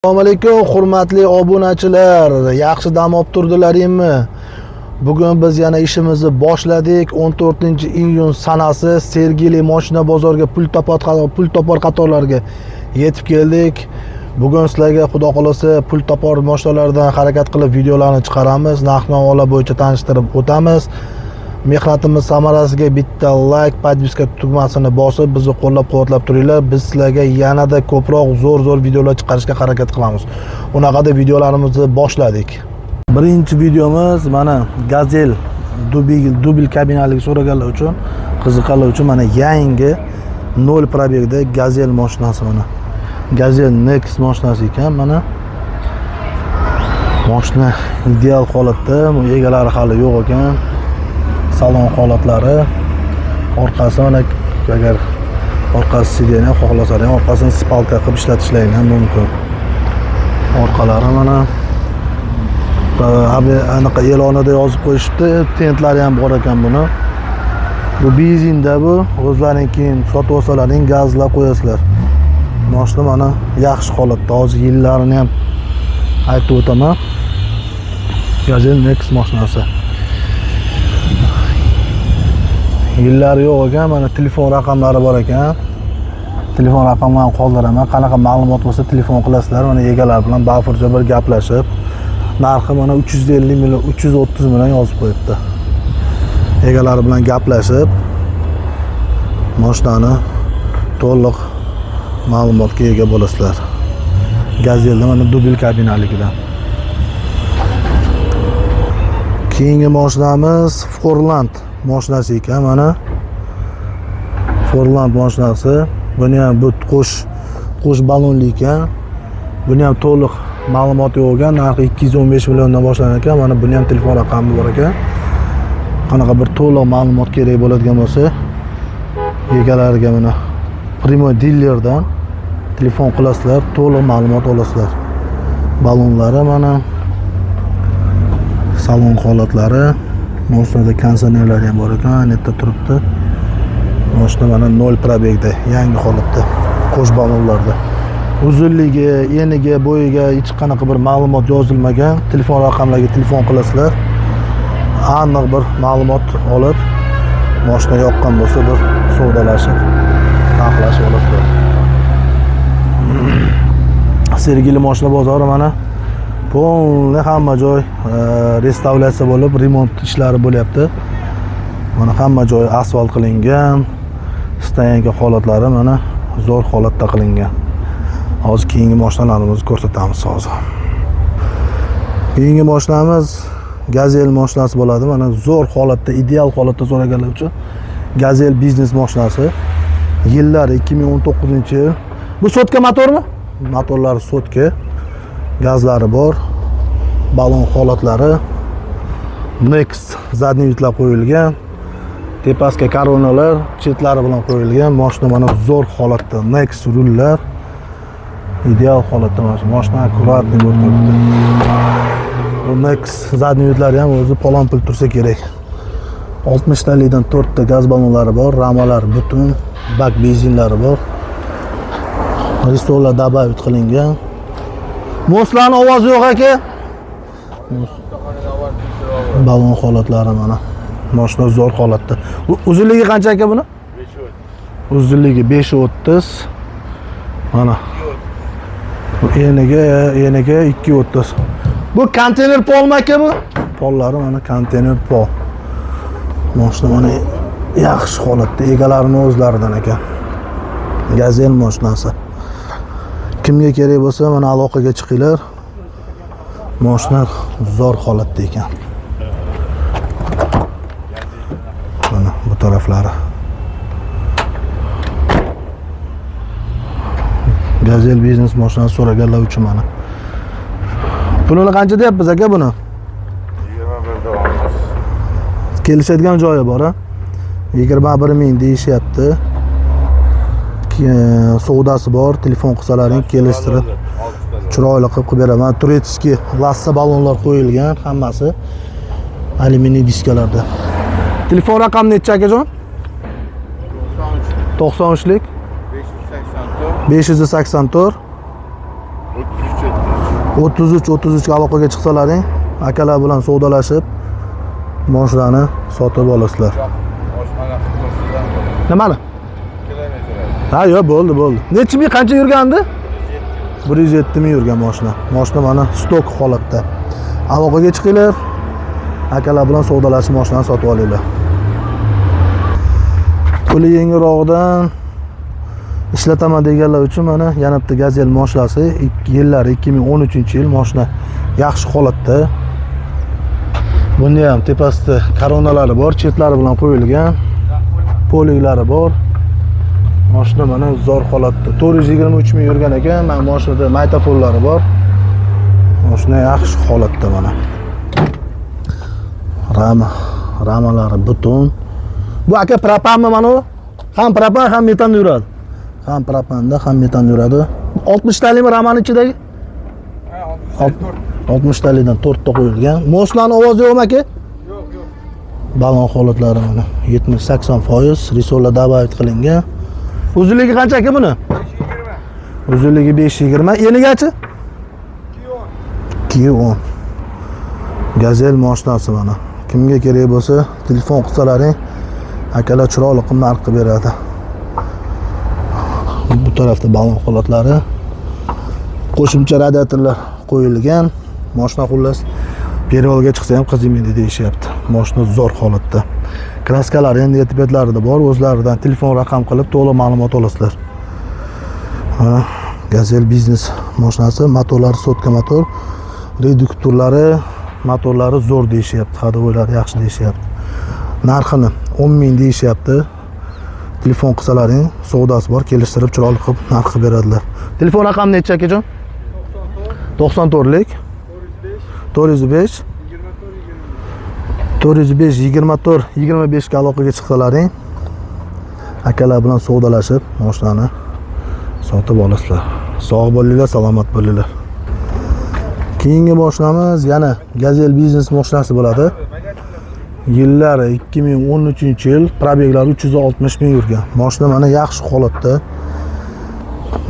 Assalomu alaykum hurmatli obunachilar. Yaxshi dam olib turdilaringmi? Bugun biz yana ishimizni boshladik. 14-iyun sanasi Sergeli mashina bozoriga pul topar qatorlarga yetib keldik. Bugun sizlarga xudo xolasa pul topar mashinalardan harakat qilib videolarni chiqaramiz. Narx-navolar bo'yicha tanishtirib o'tamiz. Mehnatimiz samarasiga bitta like, podpiska tugmasini bosib bizni qo'llab-quvvatlab turinglar. Biz sizlarga yanada ko'proq zo'r videolar chiqarishga harakat qilamiz. Unaqada videolarimizni boshladik. Birinchi videomiz mana Gazel dubil kabinali so'raganlar uchun, qiziqganlar uchun mana yangi 0 probegda Gazel mashinasi mana. Gazel Next mashinasi ekan mana. Mashina ideal holatda, egalari hali yo'q ekan. Salon holatlari, orqasi mana agar orqasi sideni xohlasangiz ham orqasini spalka qilib ishlatishlaring ham mumkin. Orqalari mana anaqa e'lonida yozib qo'yishibdi, tentlari ham bor ekan buni. Bu benzinda bu, o'zlaring keyin sotib olsalaring gazlab qo'yasizlar. Mashina mana yaxshi holatda, hozir yillarini ham aytib o'taman. Gazel Next mashinasi. Yillari yo'q ekan, mana telefon raqamlari bor ekan. Telefon raqamlarini qoldiraman. Qanaqa ma'lumot bo'lsa telefon qilasizlar, mana egalar bilan bafurja bir gaplashib. Narxi mana 350 million, 330 million yozib qo'yibdi. Egalari bilan gaplashib mashinani to'liq ma'lumotga ega bo'lasizlar. Gazelda mana dubil kabinaligidan. Keyingi mashinamiz Forland mashinasi ekan mana. Forland mashinasi. Buni ham bu qo'sh balonli ekan. Buni ham to'liq ma'lumot yo'q ekan. Narxi 215 milliondan boshlangan ekan. Mana buni ham telefon raqami bor ekan. Qanaqa bir to'liq ma'lumot kerak bo'ladigan bo'lsa, egalariga mana Primo Dealerdan telefon qilasizlar, to'liq ma'lumot olasizlar. Balonlari mana, salon holatlari, mashinada konditsionerlar ham bor ekan, netda turibdi. Mashina mana 0 probegda, yangi holatda, qo'sh balonlarda. Uzunligi, eniga, bo'yiga hech qanaqa bir ma'lumot yozilmagan. Telefon raqamlariga telefon qilasizlar. Aniq bir ma'lumot olib, mashina yoqqan bo'lsa bir savdolashib, narxlashib olasizlar. Sergeli mashina bozori mana polni hamma joy restavratsiya bo'lib, remont ishlari bo'lyapti. Mana hamma joy asfalt qilingan, istagangi holatlari mana zo'r holatda qilingan. Hozir keyingi mashinalarimizni ko'rsatamiz hozir. Keyingi mashinamiz Gazel mashinasi bo'ladi. Mana zo'r holatda, ideal holatda so'raganlar uchun Gazel biznes mashinasi. Yillari 2019-yil. Bu sotka motormi? Motorlari sotka. Gazlari bor. Balon holatlari. Next zadniy yutlar qo'yilgan. Tepasiga koronalar, chetlari bilan qo'yilgan. Mashina mana zo'r holatda. Next rullar. Ideal holatda mashina akkuratni bo'lib turibdi. Bu Next zadniy yutlari ham o'zi palon pul tursa kerak. 60 talikdan 4 ta gaz balonlari bor, ramalar butun, bak benzinlari bor. Ristolar dabavit qilingan. Moslarning ovozi yo'q aka. Balon holatlari mana. Mashina zo'r holatda. Uzunligi qancha aka buni? 5.30. Uzunligi 5.30. Mana. Bu eniga 2.30. Bu konteyner polmi aka bu? Pollari mana konteyner pol. Mashina mana yaxshi holatda, egalarining o'zlaridan ekan. Gazel mashinasi. Kimga kerak bo'lsa mana aloqaga chiqinglar. Mashina zo'r holatda ekan. Mana bu taraflari. Gazel biznes mashinasi so'raganlar uchun mana. Pulini qancha deyapmiz aka buni? 21 da olmaz. Kelishadigan joyi bor a? 21 ming deyishyapti. Savdasi bor, telefon qilsalaring kelishtirib chiroyli qilib beraman. Turetskiy lassa balonlar qo'yilgan, hammasi alyuminiy diskalarda. Telefon raqami necha akajon? 93lik 584 33 33 aloqaga chiqsalaring, akalar bilan savdolashib moshinani sotib olasizlar. Boshpana ko'rsadan Nimani? kilometr. Ha, yo'q, bo'ldi. Necha ming qancha yurgandi? 107 ming yurgan mashina. Mashina mana stok holatda. Aloqaga chiqinglar. Akalar bilan savdolashib mashinani sotib olinglar. Puli yengilroqdan ishlataman deganlar uchun mana yana bitta Gazel mashinasi, yillar 2013-yil mashina yaxshi holatda. Bunda ham tepasida koronalari bor, chetlari bilan qo'yilgan. Poliklari bor. Mashina mana zo'r holatda. 423 ming yurgan ekan. Mana mashinada maytafollari bor. Mashina yaxshi holatda mana. Ramalari butun. Bu aka propanmi mana bu? Ham propan, ham metan yuradi. Ham propanda, ham metan yuradi. 60 talikmi ramani ichidagi? 60 talikdan 4 ta qo'yilgan. Moslani ovozi yo'qmi aka? Yo'q. Balon holatlari mana 70-80% risola dabait qilingan. Uzunligi qancha aka buni? 520. Uzunligi 520. Enigachi? 210. Gazel mashinasi mana. Kimga kerak bo'lsa, telefon qilsalaring, akalar chiroyli qilib narx qilib beradi. Bu tarafda balon holatlari, qo'shimcha radiatorlar qo'yilgan. Mashina xullas pervolga chiqsa ham qizimaydi deyishyapti. Mashina zo'r holatda. Kraskalari endi etibatlarida bor, o'zlaridan telefon raqam qilib to'liq ma'lumot olasizlar. Gazel biznes mashinasi, motorlari sotka motor, reduktorlari, motorlari zo'r deyishyapti, hadovoylari yaxshi deyishyapti. Narxini 10 ming deyishyapti. Telefon qilsalaring, savdosi bor, kelishtirib chiroyli qilib narx qilib beradilar. Telefon raqami necha akajon? 94lik 405 24 ga aloqaga chiqsalaring, akalar bilan savdolashib mashinani sotib olasizlar. Sog' bo'linglar, salomat bo'linglar. Keyingi mashinamiz yana Gazel biznes mashinasi bo'ladi. Yillari 2013-yil, probeglari 360 ming yurgan. Mashina mana yaxshi holatda.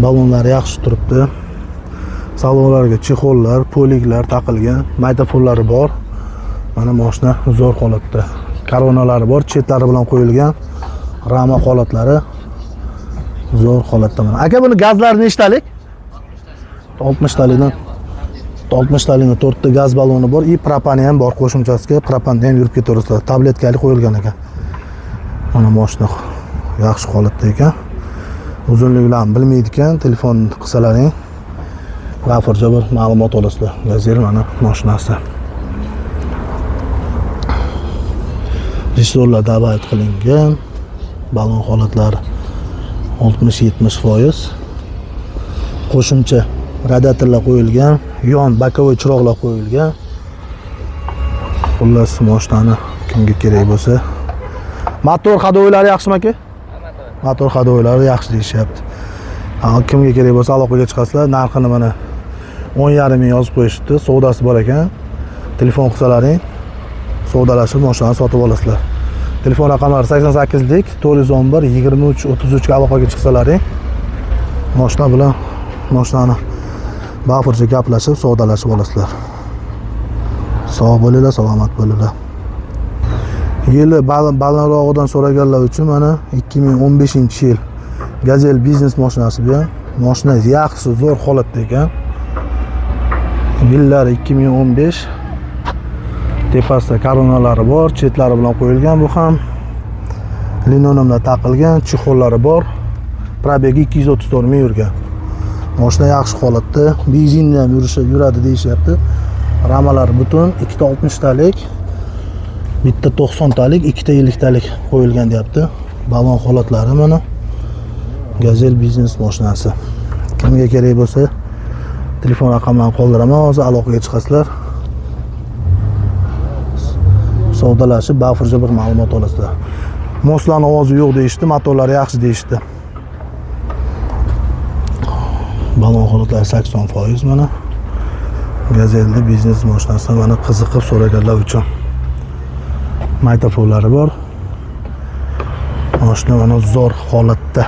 Balonlari yaxshi turibdi. Salonlarga chexollar, poliklar taqilgan, maytafollari bor. Mana mashina zo'r holatda. Koronalari bor, chetlari bilan qo'yilgan. Rama holatlari zo'r holatda mana. Aka buni gazlari nechtalik? 60 talikdan 4 ta gaz baloni bor, propani ham bor, qo'shimchasiga propanda ham yurib ketaverasizlar. Tabletkali qo'yilgan ekan. Mana mashina yaxshi holatda ekan. Uzunliklarini bilmaydi ekan, telefon qilsalaring, g'afurja bir ma'lumot olasizlar. Gazel mana mashinasi. Risola dabait qilingan. Balon holatlari 60-70%. Qo'shimcha radiatorlar qo'yilgan, yon bokovoy chiroqlar qo'yilgan. Xullas mashinani kimga kerak bo'lsa, motor hadovoylari yaxshimi aka? Motor hadovoylari yaxshi deyishyapti. Kimga kerak bo'lsa aloqaga chiqasizlar. Narxini mana 10,5 ming yozib qo'yishdi. Savdosi bor ekan. Telefon qilsalaring, savdolashib mashinani sotib olasizlar. Telefon raqamlari 88lik 411 23 33 ga aloqaga chiqsalaring, mashina bilan mashinani bafurcha gaplashib, savdolashib olasizlar. Sog' bo'linglar, salomat bo'linglar. Yili balandrog'idan so'raganlar uchun mana 2015-yil Gazel biznes mashinasi bu. Mashina yaxshi, zo'r holatda ekan. Yillari 2015. Tepasida koronalari bor, chetlari bilan qo'yilgan, bu ham linoleumlar taqilgan, chexollari bor. Probegi 234 ming yurgan. Mashina yaxshi holatda, benzinda ham yuradi deyishyapti. Ramalari butun, ikkita 60 talik, bitta 90 talik, ikkita 50 talik qo'yilgan deyapti. Balon holatlari mana Gazel biznes mashinasi. Kimga kerak bo'lsa, telefon raqamlarini qoldiraman, hozir aloqaga chiqasizlar. Savdolashib, bafurja bir ma'lumot olasizlar. Moslani ovozi yo'q deyishdi, motorlari yaxshi deyishdi. Balon holatlari 80% mana. Gazelli biznes mashinasi mana qiziqib so'raganlar uchun. Maytafollari bor. Mashina mana zo'r holatda.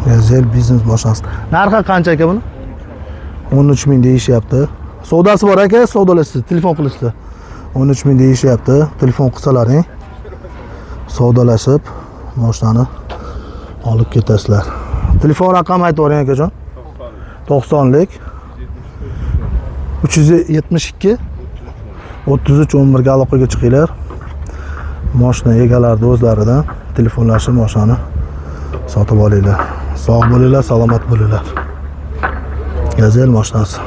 Gazel biznes mashinasi. Narxi qancha aka buni? 13 ming deyishyapti. Savdosi bor aka, savdolasizsiz, telefon qilasizlar. 13 ming deyishyapti. Telefon qilsalaring. Savdolashib mashinani olib ketasizlar. Telefon raqami aytib bering akajon. 90lik 372 33 11 ga aloqaga chiqinglar. Mashina egalarida o'zlaridan telefonlashib mashinani sotib olinglar. Sog' bo'linglar, salomat bo'linglar. Gazel mashinasi.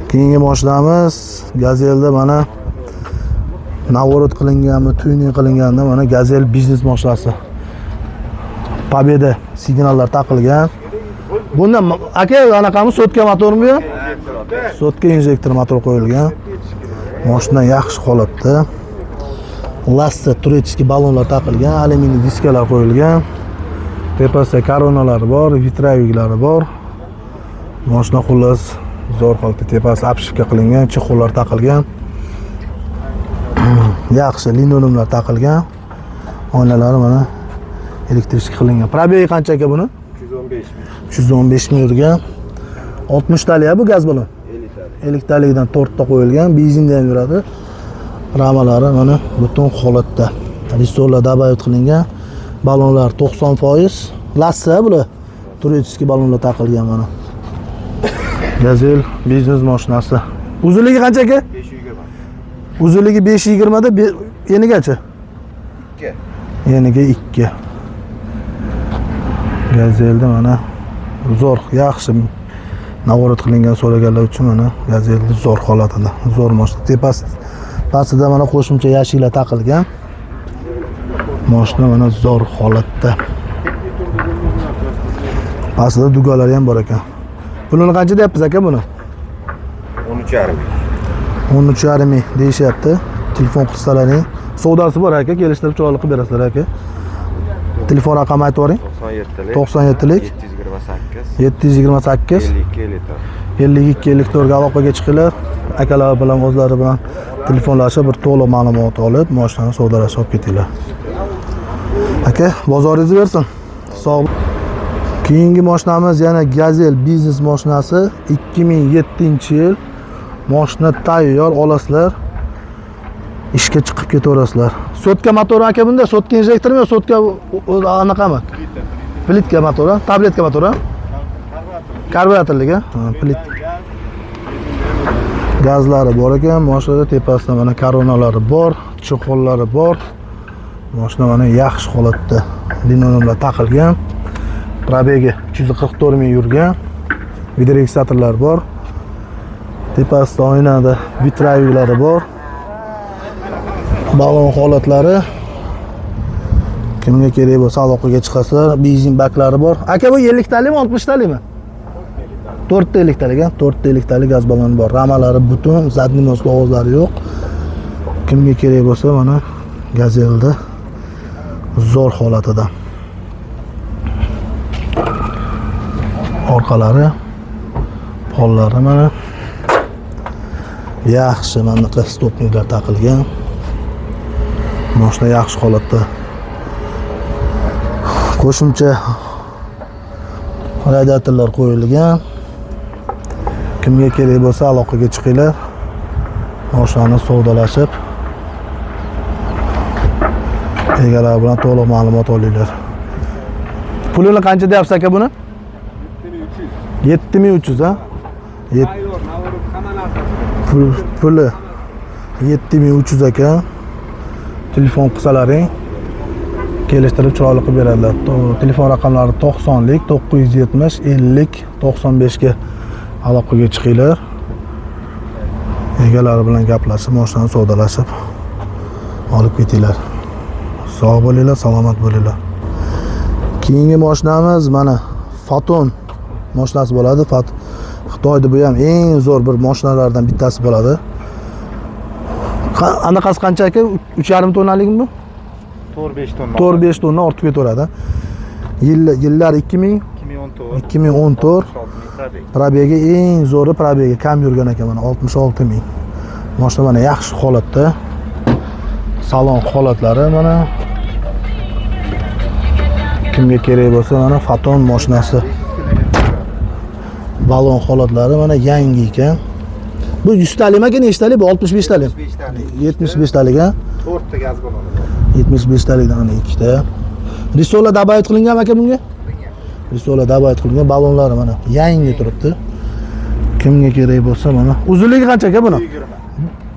Keyingi mashinamiz Gazelda mana navorot qilinganmi, tuning qilinganida mana Gazel biznes mashinasi. Pobeda signallar taqilgan. Bunda aka anaqami sotka motormi bu? Sotka injektor motor qo'yilgan. Mashina yaxshi holatda. Lasta turechki balonlar taqilgan, alyuminiy diskalar qo'yilgan. Tepasida koronalari bor, vitraviklari bor. Mashina xullas zo'r holatda, tepasi obshivka qilingan, chexollar taqilgan. Yaxshi linoleumlar taqilgan. Oynalari mana elektrический qilingan. Probegi qancha aka buni? 315 ming yurgan. 60 talik bu gaz balon. 50 talikdan 4 ta qo'yilgan, benzinda ham yuradi. Ramalari mana butun holatda. Restorlar dabayot qilingan. Balonlar 90%. Lassa bular. Turechki balonlar taqilgan mana. Gazel biznes mashinasi. Uzunligi qancha aka? 520. Uzunligi 520 da enigacha? 2. Eniga 2. Gazelda mana zo'r, yaxshi navorot qilingan so'raganlar uchun mana Gazelda zo'r holatida. Zo'r mashina. Pastida mana qo'shimcha yashiklar taqilgan. Mashina mana zo'r holatda. Pastida dugalari ham bor ekan. Pulini qancha deyapsiz aka buni? 13,5. 13,5 ming deyishyapti. Telefon qilsalaring. Savdosi bor aka, kelishtirib chiroyli qilib berasizlar aka. Telefon raqami aytib bering. 97lik 728 52 ga aloqaga chiqinglar. Akalar bilan o'zlari bilan telefonlashib bir to'liq ma'lumot olib, mashinani savdolashib olib ketinglar. Aka, bozoringiz bersin. Sog'. Keyingi mashinamiz yana Gazel biznes mashinasi, 2007-yil. Mashina tayyor, olasizlar. Ishga chiqib ketaverasizlar. Sotka motori aka bunda, sotka injektormi yo sotka anaqami? Plitka motori, tabletka motori. Karburatorligi, plit. Gazlari bor ekan, mashinada tepasida mana koronalari bor, chexollari bor. Mashina mana yaxshi holatda. Linoleumlar taqilgan. Probegi 344 ming yurgan. Videoregistratorlar bor. Tepasida oynada vitraviklari bor. Balon holatlari. Kimga kerak bo'lsa aloqaga chiqasizlar. Benzin baklari bor. Aka bu 50 talikmi, 60 talikmi? 4 ta 50 talik, 4 ta 50 talik gaz baloni bor. Ramalari butun, zadniy mos ovozlari yo'q. Kimga kerak bo'lsa mana Gazelda zo'r holatida. Orqalari, pollari mana yaxshi, mana bu stopniklar taqilgan. Mashina yaxshi holatda. Qo'shimcha radiatorlar qo'yilgan. Kimga kerak bo'lsa aloqaga chiqinglar. Mashinani savdolashib egalar bilan to'liq ma'lumot olinglar. Pulini qancha deyapsiz aka buni? 7300 ha? Puli 7300 aka. Telefon qilsalaring kelishtirib chiroyli qilib beradilar. Telefon raqamlari 90lik 970 50 95 ga aloqaga chiqinglar. Egalari bilan gaplashib, mashinani savdolashib olib ketinglar. Sog' bo'linglar, salomat bo'linglar. Keyingi mashinamiz mana Foton mashinasi bo'ladi. Xitoyda bu ham eng zo'r bir mashinalardan bittasi bo'ladi. Anaqasi qancha aka? 3,5 tonnalikmi bu? 4-5 tonna. 4-5 tonna ortib ketaveradi. Yillar 2014. Probegi eng zo'ri probegi kam yurgan ekan mana 66 ming. Mashina mana yaxshi holatda. Salon holatlari mana Kimga kerak bo'lsa mana Faton mashinasi. Balon holatlari mana yangi ekan. Bu 100 talik ekan, nechtalik? Bu 65 talik. 75 talik ha. 4 ta gaz baloni. 75 talikdan mana ikkita. Risola dabayt qilingan aka bunga? Risola dabayt qilingan balonlari mana yangi turibdi. Kimga kerak bo'lsa mana. Uzunligi qancha aka buni?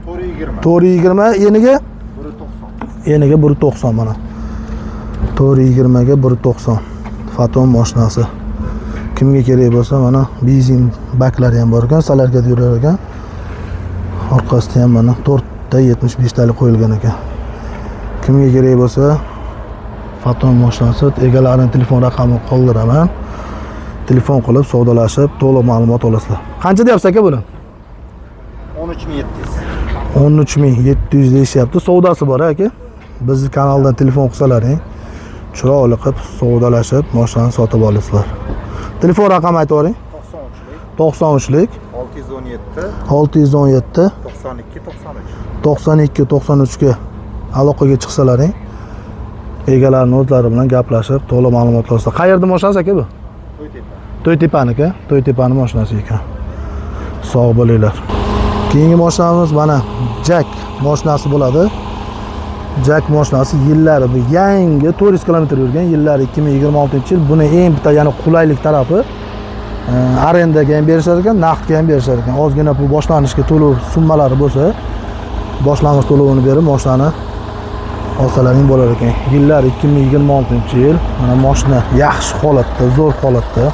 420. 420 eniga? 190. Eniga 190 mana. 420 ga 190. Faton mashinasi. Kimga kerak bo'lsa mana benzin baklari ham bor ekan, salarkada yurar ekan. Orqasida ham mana 4 ta 75 talik qo'yilgan ekan. Kimga kerak bo'lsa Faton mashinasi egalarining telefon raqamini qoldiraman. Telefon qilib savdolashib, to'liq ma'lumot olasizlar. Qancha deyapsiz aka buni? 13700. 13700 deyishyapti. Savdosi bor aka. Bizni kanaldan telefon qilsalaring, chiroyli qilib savdolashib, mashinani sotib olasizlar. Telefon raqamini aytib o'ring. 93lik 617 617 92 93. 92 93 ga aloqaga chiqsalaring, egalarining o'zlari bilan gaplashib, to'liq ma'lumot olasizlar. Qayerda mashinasi aka bu? To'ytepaniki, To'ytepani mashinasi ekan. Sog' bo'linglar. Keyingi mashinamiz mana Jack mashinasi bo'ladi. Jack mashinasi yillari bu yangi 400 km yurgan, yillari 2026-yil. Buni eng bitta yana qulaylik tarafi arendaga ham berishar ekan, naqdga ham berishar ekan. Ozgina bu boshlanishga to'lov summalari bo'lsa, boshlang'ich to'lovini berib mashinani olsalaring bo'lar ekan. Yillar 2026-yil. Mana mashina yaxshi holatda, zo'r holatda.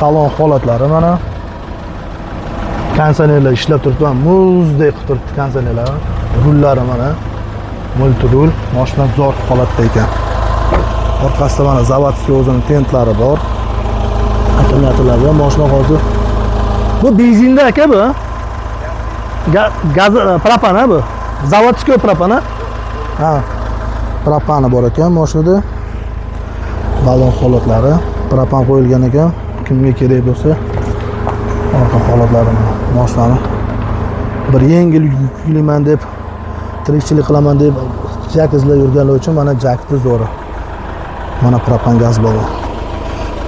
Salon holatlari mana kondisionerlar ishlab turibdi. Muzdek qilib turibdi kondisionerlar. Rullari mana multirul, mashina zo'r holatda ekan. Orqasida mana zavodskiy o'zining tentlari bor. Akkumulyatorlar, mashina hozir. Bu benzinda aka bu? Gaz propan bu. Zavodskiy propan ha? Ha. Propani bor ekan mashinada. Balon holatlari, propan qo'yilgan ekan. Kimga kerak bo'lsa, orqa holatlari mashinani bir yengil yuklayman deb, tirikchilik qilaman deb jak izlab yurganlar uchun mana jakni zo'ri. Mana propan gaz balon.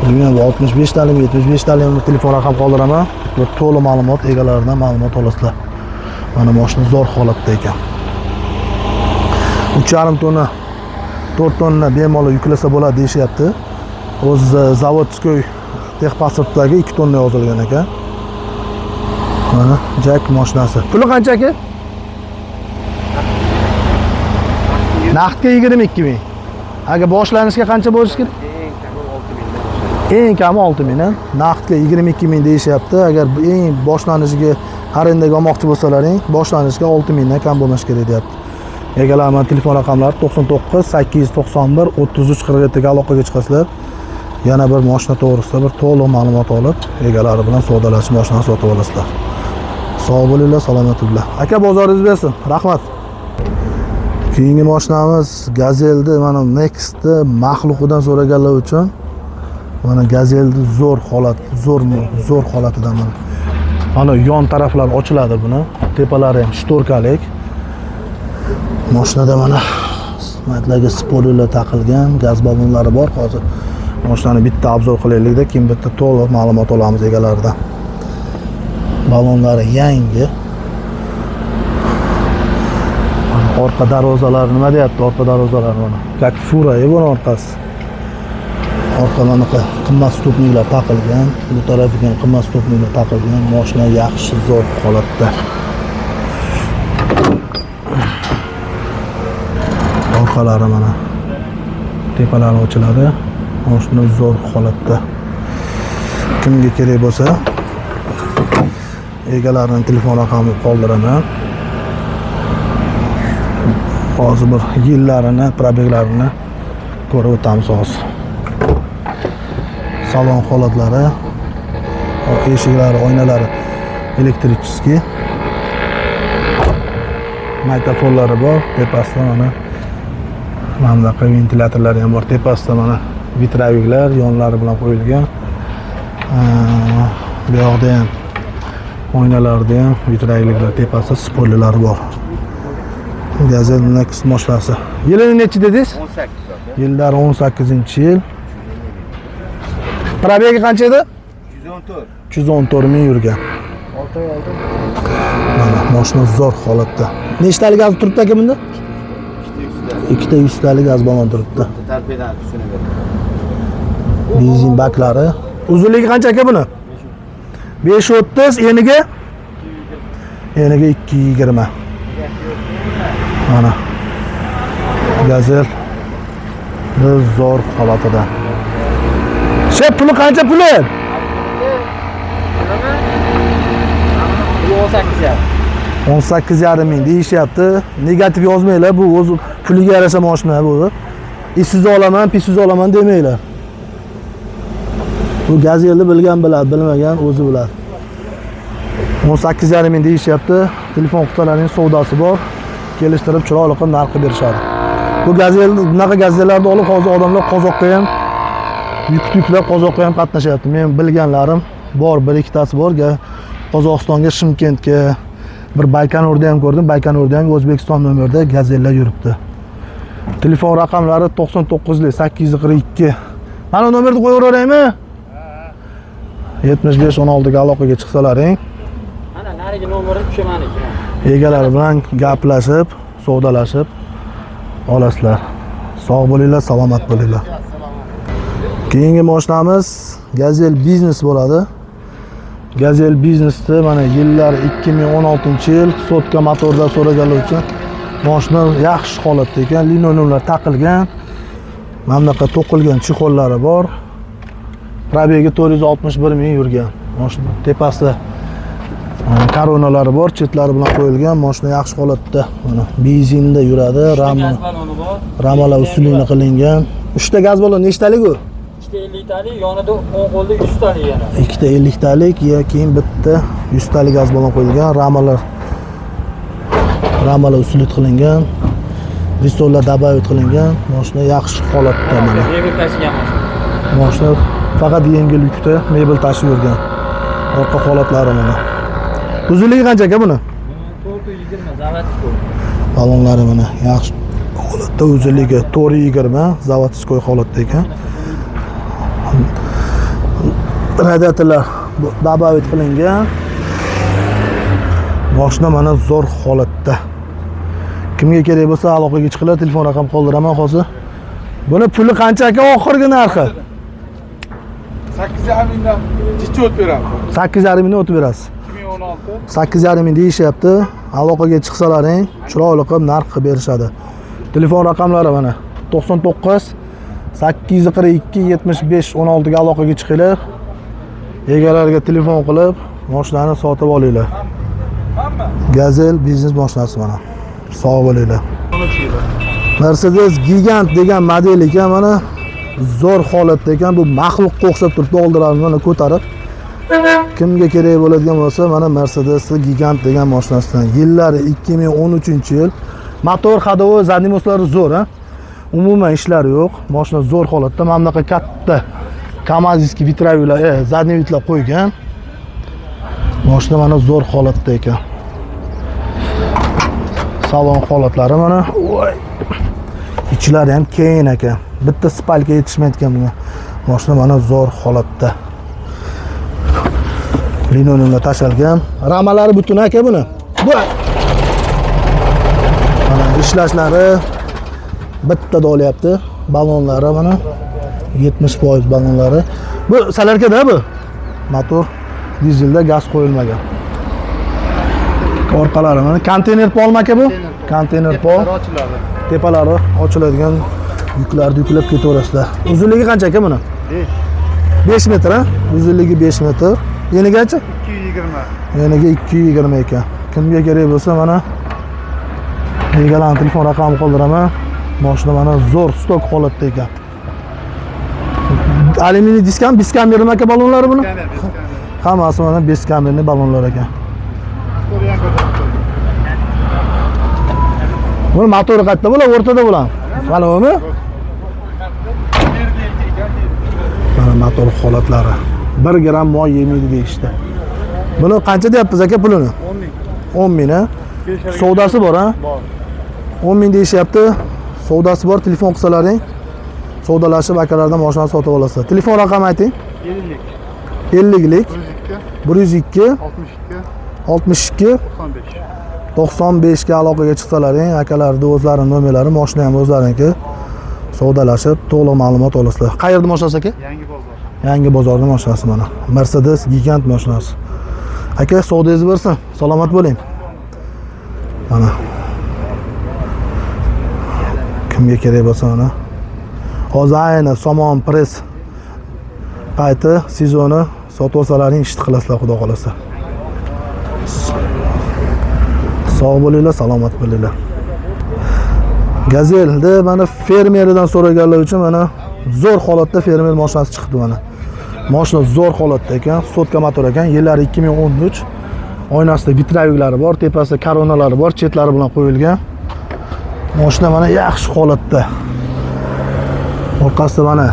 Bilmagan bu 65 talik, 75 talik telefon raqam qoldiraman. Va to'liq ma'lumot egalaridan ma'lumot olasizlar. Mana mashina zo'r holatda ekan. 3,5 tonna, 4 tonna bemalol yuklasa bo'ladi deyishyapti. O'z zavodskiy texpasportdagi 2 tonna yozilgan ekan. Mana Jack mashinasi. Puli qancha aka? Naqdga 22 ming. Agar boshlanishga qancha bo'lishi kerak? Eng kami 6 mingdan, naqdga 22 ming deyishyapti. Agar eng boshlanishiga arendaga olmoqchi bo'lsalaring, boshlanishga 6 mingdan kam bo'lmash kerak deyapti. Egalarining telefon raqamlari 99 891 33 47 ga aloqaga chiqasizlar. Yana bir mashina to'g'risida bir to'liq ma'lumot olib, egalari bilan savdolashib mashinani sotib olasizlar. Sog' bo'linglar, salomat bo'linglar. Aka bozoringiz bersin. Rahmat. Keyingi mashinamiz Gazelni, mana Next'ni maxluqidan so'raganlar uchun mana Gazelni zo'r holat, zo'r holatidan mana. Mana yon taraflari ochiladi buni. Tepalari ham shtorkalik. Mashinada mana matlarga spoilerlar taqilgan, gaz balonlari bor. Hozir mashinani bitta obzor qilaylikda, keyin bitta to'liq ma'lumot olamiz egalaridan. Balonlari yangi. Orqa darvozalari nima deyapti? Orqa darvozalar mana. Как fura buni orqasi. Orqa mana qimmat stopniklar taqilgan, bu tarafiga ham qimmat stopniklar taqilgan. Mashina yaxshi, zo'r holatda. Orqalari mana tepalari ochiladi. Mashina zo'r holatda. Kimga kerak bo'lsa, egalarining telefon raqamini qoldiraman. Hozir bir yillarini, probeglarini ko'rib o'tamiz hozir. Salon holatlari, eshiklari, oynalari elektrichskiy. Maytafonlari bor, tepasida mana bunaqa ventilyatorlari ham bor. Tepasida mana vitraviklar yonlari bilan qo'yilgan. Bu yoqda ham oynalarda ham vitraviklar, tepasida spoilerlari bor. Gazel Next mashinasi. Yili nechi dedingiz? 18 aka. Yillari 18-yil. Probegi qancha edi? 114. 314 ming yurgan. 6 oy oldin. Mana mashina zo'r holatda. Nechtalik gaz turibdi aka bunda? 2 ta 100 talik gaz balon turibdi. Tarbiyadan tushunib Benzin baklari. Uzunligi qancha aka buni? 530, eniga? Eniga 220. Mana. Gazel. Zo'r holatida. Shep puli qancha puli? 18,5 ming deyishyapti. Negativ yozmanglar, bu o'zi puliga yarasha mashina bu. Isiz olaman, pisiz olaman demanglar. Bu Gazelni bilgan biladi, bilmagan o'zi biladi. 18,5 ming deyishyapti. Telefon qutilarining savdosi bor. Kelishtirib chiroyli qilib narx berishadi. Bu Gazel, bunaqa Gazellarni olib hozir odamlar qozoqqa ham yuk-yuklar qozoqqa ham qatnashyapti. Men bilganlarim bor, bir ikkitasi bor. Qozog'istonga, Shimkentga, bir Baykonurda ham ko'rdim. Baykonurda ham O'zbekiston nomerida Gazellar yuribdi. Telefon raqamlari 99 842. Mana nomerni qo'yaveraymi? 7516 ga aloqaga chiqsalaring. Ana narigi nomerni tushaman ekan. Egalari bilan gaplashib, savdolashib olasizlar. Sog' bo'linglar, salomat bo'linglar. Keyingi mashinamiz Gazel Business bo'ladi. Gazel Business'da mana yillar 2016-yil sotka motorda so'raganlar uchun mashina yaxshi holatda ekan, linoleumlar taqilgan. Mana bunaqa to'qilgan chexollari bor. Probegi 461 ming yurgan. Mashina tepasida koronalari bor, chetlari bilan qo'yilgan. Mashina yaxshi holatda. Mana benzinda yuradi, Gaz baloni bor. ramalar usulini qilingan. 3 ta gaz balon nechtalik u? 50 talik, yonida 10 qo'lda 100 talik yana. 2 ta 50 talik, keyin bitta 100 talik gaz balon qo'yilgan. Ramalar usulit qilingan. Ristollar dabavit qilingan. Mashina yaxshi holatda mana. Mebel tashigan mashina. Mashina faqat yengil yukda mebel tashib yurgan. Orqa holatlari mana. Uzunligi qancha aka buni? 420 zavodskoy. Balonlari mana yaxshi holatda, uzunligi 420, zavodskoy holatda ekan. Radiatorlar dabavit qilingan. Mashina mana zo'r holatda. Kimga kerak bo'lsa aloqaga chiqinglar, telefon raqam qoldiraman hozir. Buni puli qancha aka oxirgi narxi? 8,5 mingdan jichi o't beramiz. 8,5 mingdan o'tib berasiz. 2016. 8,5 ming deyishyapti. Aloqaga chiqsalaring, chiroyli qilib narx qilib berishadi. Telefon raqamlari mana 99 842 75 16 ga aloqaga chiqinglar. Egalariga telefon qilib, mashinani sotib olinglar. Gazel biznes mashinasi mana. Sog' bo'linglar. Mercedes Gigant degan model ekan, mana zo'r holatda ekan. Bu maxluqqa o'xshab turibdi, oldilarini mana ko'tarib. Kimga kerak bo'ladigan bo'lsa, mana Mercedes Gigant degan mashinasidan. Yillari 2013-yil. Motor hadovi, zadnimoslari zo'r, ha. Umuman ishlari yo'q. Mashina zo'r holatda. Mana bunaqa katta Kamazovskiy vitraviylar, zadniy vitlar qo'ygan. Mashina mana zo'r holatda ekan. Salon holatlari mana. Voy. Ichlari ham keng ekan. Bitta spalka yetishmayotgan bunga. Mashina mana zo'r holatda. Linoleumga tashalgan. Ramalari butun aka buni. Bu. Mana ishlashlari bitta olyapti. Balonlari mana 70% balonlari. Bu salarkada bu. Motor dizelda gaz qo'yilmagan. Orqalari mana konteyner polmi aka bu? Konteyner pol. Tepalari ochiladigan, yuklarni yuklab ketaverasizlar. Uzunligi qancha aka buni? 5 metr, ha? Uzunligi 5 metr. Yenigacha? 220. Yeniga 220 ekan. Kimga kerak bo'lsa mana egalarning telefon raqamini qoldiraman. Mashina mana zo'r stok holatda ekan. Alyuminiy diskam, biskamerli aka balonlari buni? Hammasi mana biskamerli balonlar ekan. Buni motori qayerda bo'ladi? O'rtada bo'ladi. Mana uni? Mana motor holatlari. 1 gram moy yemaydi deyishdi. Buni qancha deyapsiz aka pulini? 10 ming. 10 ming, ha? Savdosi bor, ha? Bor. 10 ming deyishyapti. Savdosi bor, telefon qilsalaring savdolashib akalardan mashinani sotib olasizlar. Telefon raqamini ayting. 50lik 102 62 95 ga aloqaga chiqsalaring, akalarni o'zlarining nomerlari, mashina ham o'zlariniki. Savdolashib, to'liq ma'lumot olasizlar. Qayerda mashinasi aka? Yangi bozor. Yangi bozorda mashinasi mana. Mercedes gigant mashinasi. Aka, savdongiz bo'lsin. Salomat bo'ling. Mana. Kimga kerak bo'lsa mana. Hozir ayni somon press payti sezoni sotib olsalaring ishni qilasizlar, xudo xolasa. Sog' bo'linglar, salomat bo'linglar. Gazelda mana fermerdan so'raganlar uchun mana zo'r holatda fermer mashinasi chiqdi mana. Mashina zo'r holatda ekan, sotka motor ekan, yillari 2013. Oynasida vitraviklari bor, tepasida koronalari bor, chetlari bilan qo'yilgan. Mashina mana yaxshi holatda. Orqasida mana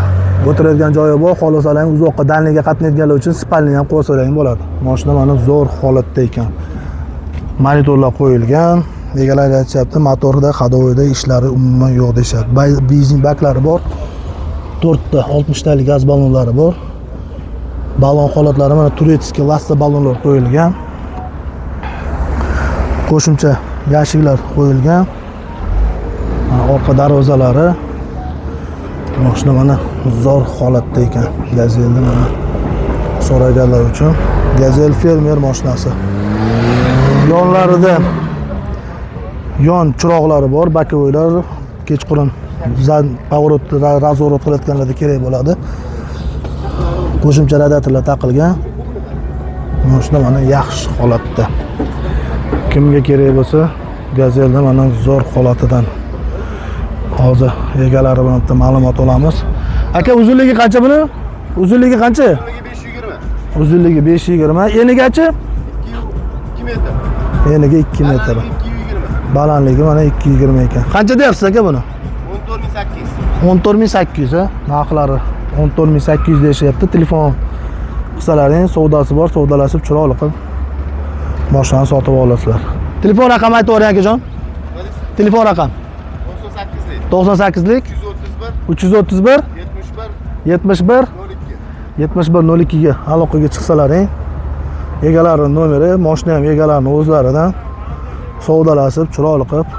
o'tiradigan joyi bor, xohlasalang uzoqqa dalniga qatnaydiganlar uchun spalni ham qo'ysalang bo'ladi. Mashina mana zo'r holatda ekan. Monitorlar qo'yilgan. Egalar aytishyapti, motorda, ходовойda ishlari umuman yo'q deyapti. Benzin baklari bor. 4 ta 60 talik gaz ballonlari bor. Ballon holatlari mana turetskiy lasta ballonlar qo'yilgan. Qo'shimcha yashiklar qo'yilgan. Orqa darvozalari mashina mana zo'r holatda ekan. Gazelni mana so'raganlar uchun Gazel fermer mashinasi. Yonlarida yon chiroqlari bor, bakovoylar, kechqurun pavorot, razvorot qilayotganlarda kerak bo'ladi. Qo'shimcha radiatorlar taqilgan. Mashina mana yaxshi holatda. Kimga kerak bo'lsa, Gazelni mana zo'r holatidan hozir egalari bilan ma'lumot olamiz. Aka, uzunligi qancha buni? Uzunligi qancha? Uzunligi 520. Enigachi? 2 metr. Eniga 2 metr. Balandligi mana 220 ekan. Qancha deyapsiz aka buni? 14800. 14800 ha? Narxlari 14800 deyishyapti. Telefon qilsalaring, savdosi bor, savdolashib chiroyli qilib mashinani sotib olasizlar. Telefon raqami aytib o'ring akajon. Telefon raqam 98lik 331 71 7102 ga aloqaga chiqsalaring, egalarining nomeri, mashina ham egalarining o'zlaridan savdolashib chiroyli qilib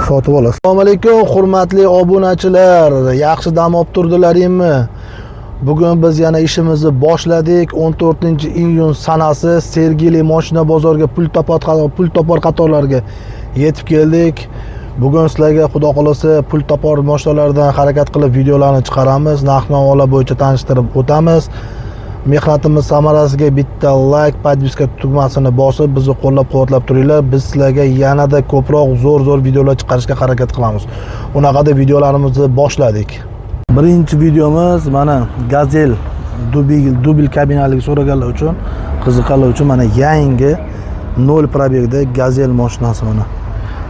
sotib olasiz. Assalomu alaykum hurmatli obunachilar. Yaxshi dam olib turdilaringmi? Bugun biz yana ishimizni boshladik. 14-iyun sanasi Sergeli mashina bozoriga pul topar qatorlarga yetib keldik. Bugun sizlarga xudo xolasa pul topar mashinalardan harakat qilib videolarni chiqaramiz. Narx-navolar bo'yicha tanishtirib o'tamiz. Mehnatimiz samarasiga bitta like, podpiska tugmasini bosib bizni qo'llab-quvvatlab turinglar. Biz sizlarga yanada ko'proq zo'r videolar chiqarishga harakat qilamiz. Unaqada videolarimizni boshladik. Birinchi videomiz mana Gazel dubil kabinalik so'raganlar uchun, qiziqqanlar uchun mana yangi 0 probegda Gazel mashinasi mana.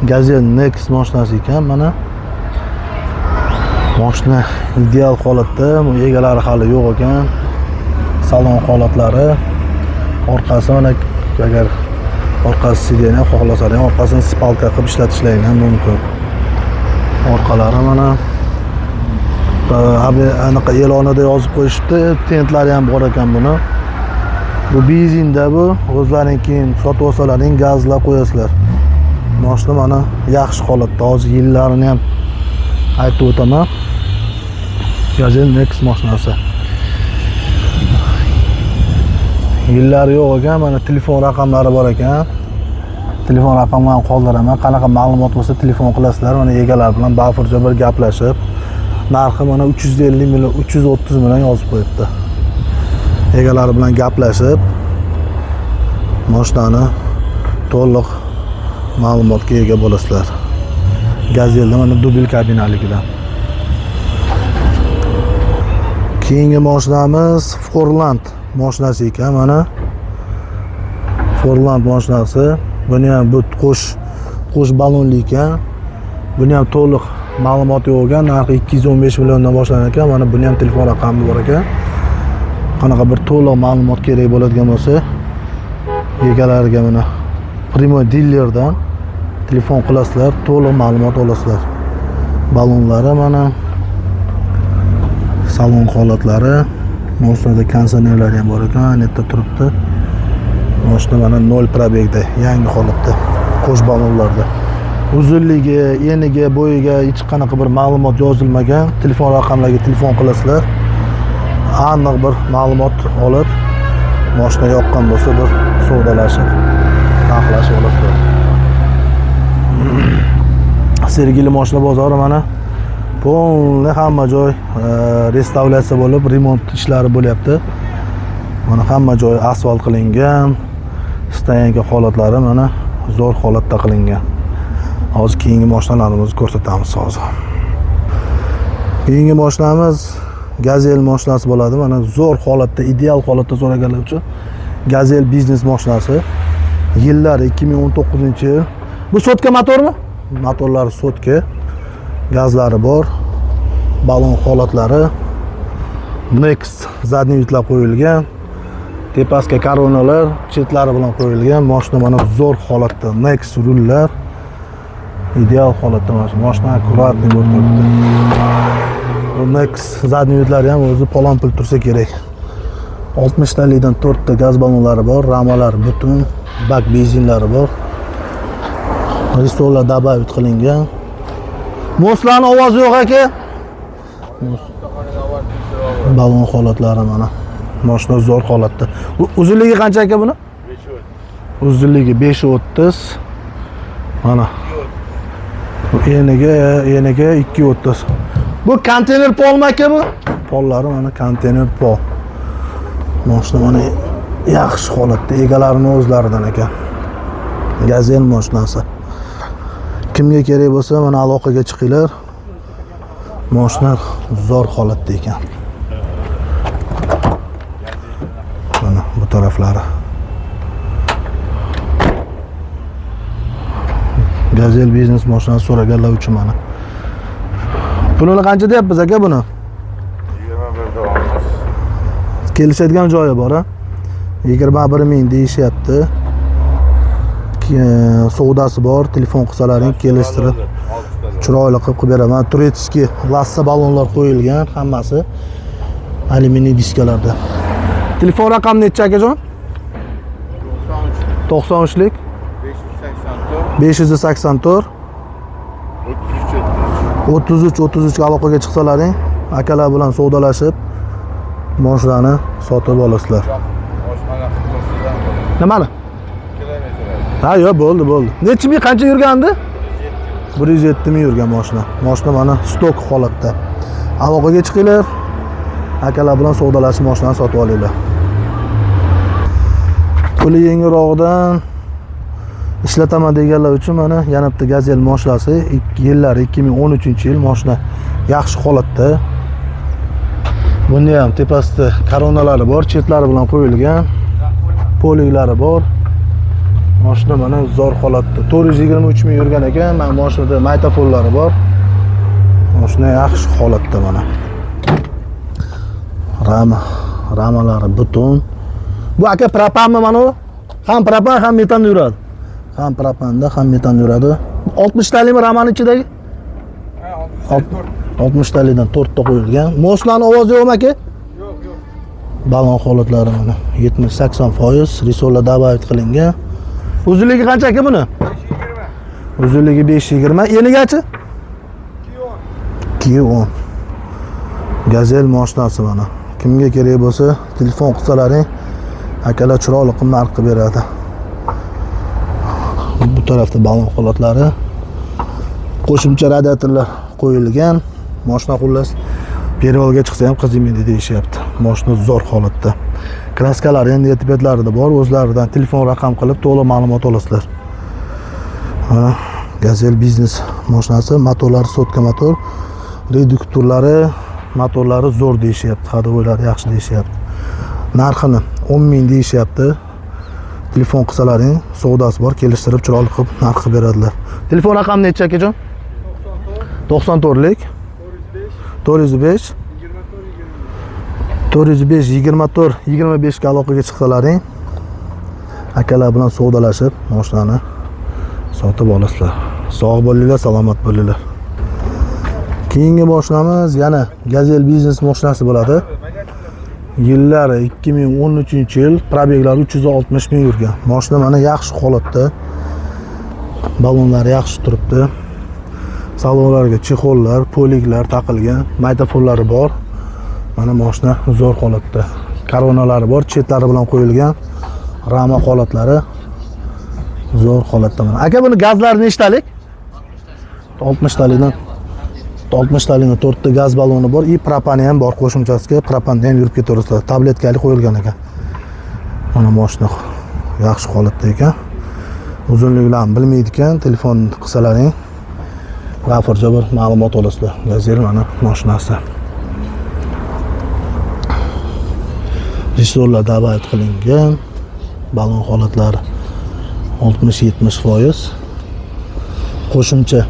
Gazel Next mashinasi ekan mana. Mashina ideal holatda, egalari hali yo'q ekan. Salon holatlari, orqasi mana agar orqasi sideni xohlasangiz orqasini spalka qilib ishlatishlaring ham mumkin. Orqalari mana anaqa e'lonida yozib qo'yishdi, tentlari ham bor ekan buni. Bu benzinda bu, o'zlaring keyin sotib olsalaring gazlab qo'yasizlar. Mashina mana yaxshi holatda, hozir yillarini ham aytib o'taman. Gazel Next mashinasi. Yillari yo'q ekan, mana telefon raqamlari bor ekan. Telefon raqamlarini qoldiraman. Qanaqa ma'lumot bo'lsa telefon qilasizlar. Mana egalar bilan bafurja bir gaplashib, narxi mana 350 million, 330 million yozib qo'yibdi. Egalari bilan gaplashib, mashinani to'liq ma'lumotga ega bo'lasizlar. Gazelda mana dubil kabinaligidan. Keyingi mashinamiz Forland mashinasi ekan mana. Forland mashinasi. Buni ham bu qo'sh ballonli ekan. Buni ham to'liq ma'lumot yo'q ekan. Narxi 215 milliondan boshlangan ekan. Mana buni ham telefon raqami bor ekan. Qanaqa bir to'liq ma'lumot kerak bo'ladigan bo'lsa, egalariga mana Primo dealerdan telefon qilasizlar, to'liq ma'lumot olasizlar. Ballonlari mana, salon holatlari, Mashinada konditsionerlari ham bor ekan, netda turibdi. Mashina mana 0 probegda, yangi holatda, qo'sh balonlarda. Uzunligi, eniga, bo'yiga hech qanaqa bir ma'lumot yozilmagan. Telefon raqamlariga telefon qilasizlar. Aniq bir ma'lumot olib, mashina yoqqan bo'lsa bir savdolashib, narxlashib olasizlar. Sergeli mashina bozori mana polni hamma joy restavratsiya bo'lib, remont ishlari bo'lyapti. Mana hamma joy asfalt qilingan. Stoyanka holatlari mana zo'r holatda qilingan. Hozir keyingi mashinalarimizni ko'rsatamiz hozir. Keyingi mashinamiz Gazel mashinasi bo'ladi. Mana zo'r holatda, ideal holatda so'raganlar uchun Gazel biznes mashinasi. Yillar 2019-yil. Bu sotka motormi? Motorlari sotka. Gazlari bor. Balon holatlari. Next zadniy yutlar qo'yilgan. Tepasiga koronalar, chetlari bilan qo'yilgan. Mashina mana zo'r holatda. Next rullar. Ideal holatda mashina akkuratniy bo'lib turibdi. Next zadniy yutlari ham o'zi palon-pul tursa kerak. 60 talidan 4 ta gaz ballonlari bor, ramalar butun, bak benzinlari bor. Risolar dabavit qilingan. Moslarning ovozi yo'q aka. Balon holatlari mana. Mashina zo'r holatda. Uzunligi qancha aka buni? 5.30. Uzunligi 5.30. Mana. Eniga 2.30. Bu konteyner polmi aka bu? Pollari mana konteyner pol. Mashina mana yaxshi holatda, egalarining o'zlaridan ekan. Gazel mashinasi. Kimga kerak bo'lsa mana aloqaga chiqinglar. Mashina zo'r holatda ekan. Mana bu taraflari. Gazel biznes mashinasi so'raganlar uchun mana. Pulini qancha deyapmiz aka buni? 21 da olmaz. Kelishadigan joyi bor a. 21 ming deyishyapti. Savdosi bor, telefon qilsalaring kelishtirib chiroyli qilib beraman. Turetskiy lassa balonlar qo'yilgan, hammasi alyuminiy diskalarda. Telefon raqami necha akajon? 93lik 584 33 ga aloqaga chiqsalaring, akalar bilan savdolashib mashinani sotib olasizlar. Nimani? Ha, yo'q, bo'ldi. Necha ming qancha yurgandi? 107 ming yurgan mashina. Mashina mana stok holatda. Aloqaga chiqinglar, akalar bilan savdolashib mashinani sotib olinglar. Puli yengilroqdan ishlataman deganlar uchun mana yana bitta Gazel mashinasi, yillar 2013-yil mashina yaxshi holatda. Bunda ham tepasida koronalari bor, chetlari bilan qo'yilgan. Poliklari bor. Mashina mana zo'r holatda. 423 ming yurgan ekan. Men mashinada maytafonlari bor. Mashina yaxshi holatda mana. Ramalari butun. Bu aka propanmi mana bu? Ham propan, ham metan yuradi. Ham propanda, ham metan yuradi. 60 talimi ramani ichidagi? 60 talidan 4 ta qo'yilgan. Moslarning ovozi yo'qmi aka? Yo'q. Balon holatlari mana 70-80% risolar dabavit qilingan. Uzunligi qancha aka buni? 520. Uzunligi 520. Enigachi? 210. Gazel mashinasi mana. Kimga kerak bo'lsa, telefon qilsalaring, akalar chiroyli qilib narx qilib beradi. Bu tarafda balon holatlari, qo'shimcha radiatorlar qo'yilgan. Mashina xullas periyolga chiqsa ham qizimaydi deyishyapti. Mashina zo'r holatda. Kraskalari endi etiketlarida bor, o'zlaridan telefon raqam qilib to'liq ma'lumot olasizlar. Gazel biznes mashinasi, motorlari sotka motor, reduktorlari, motorlari zo'r deyishyapti, hadovoylari yaxshi deyishyapti. Narxini 10 ming deyishyapti. Telefon qilsalaring, savdosi bor, kelishtirib chiroyli qilib narx qilib beradilar. Telefon raqami necha akajon? 94lik 405 24 ga aloqaga chiqsalaring, akalar bilan savdolashib mashinani sotib olasizlar. Sog' bo'linglar, salomat bo'linglar. Keyingi mashinamiz yana Gazel biznes mashinasi bo'ladi. Yillari 2013-yil, probeglari 360 ming yurgan. Mashina mana yaxshi holatda. Balonlari yaxshi turibdi. Salonlarga chexollar, poliklar taqilgan, maytafonlari bor. Mana mashina zo'r holatda. Koronalari bor, chetlari bilan qo'yilgan. Rama holatlari zo'r holatda mana. Aka, buni gazlari nechtalik? 60 talikdan 60 talikdan 4 ta gaz baloni bor, и propani ham bor qo'shimchasiga. Propanda ham yurib ketaveradi. Tabletkali qo'yilgan ekan. Mana mashina yaxshi holatda ekan. Uzunliklarini bilmaydi ekan, telefon qilsalaring g'afurja bir ma'lumot olasizlar. Gazel mana mashinasi. Resorlar dabayt qilingan. Balon holatlari 60-70%. Qo'shimcha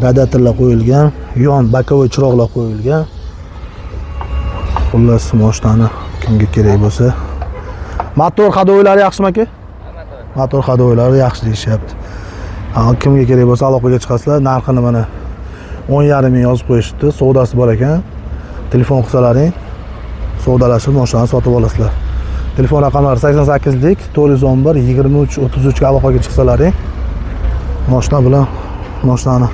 radiatorlar qo'yilgan, yon bokovoy chiroqlar qo'yilgan. Xullas mashinani kimga kerak bo'lsa, motor hadoylari yaxshimi aka? Motor hadoylari yaxshi deyishyapti. Kimga kerak bo'lsa aloqaga chiqasizlar. Narxini mana 10,5 ming yozib qo'yishdi. Savdosi bor ekan. Telefon qilsalaring savdolashib mashinani sotib olasizlar. Telefon raqamlari 88lik 411 23 33 ga aloqaga chiqsalaring mashina bilan mashinani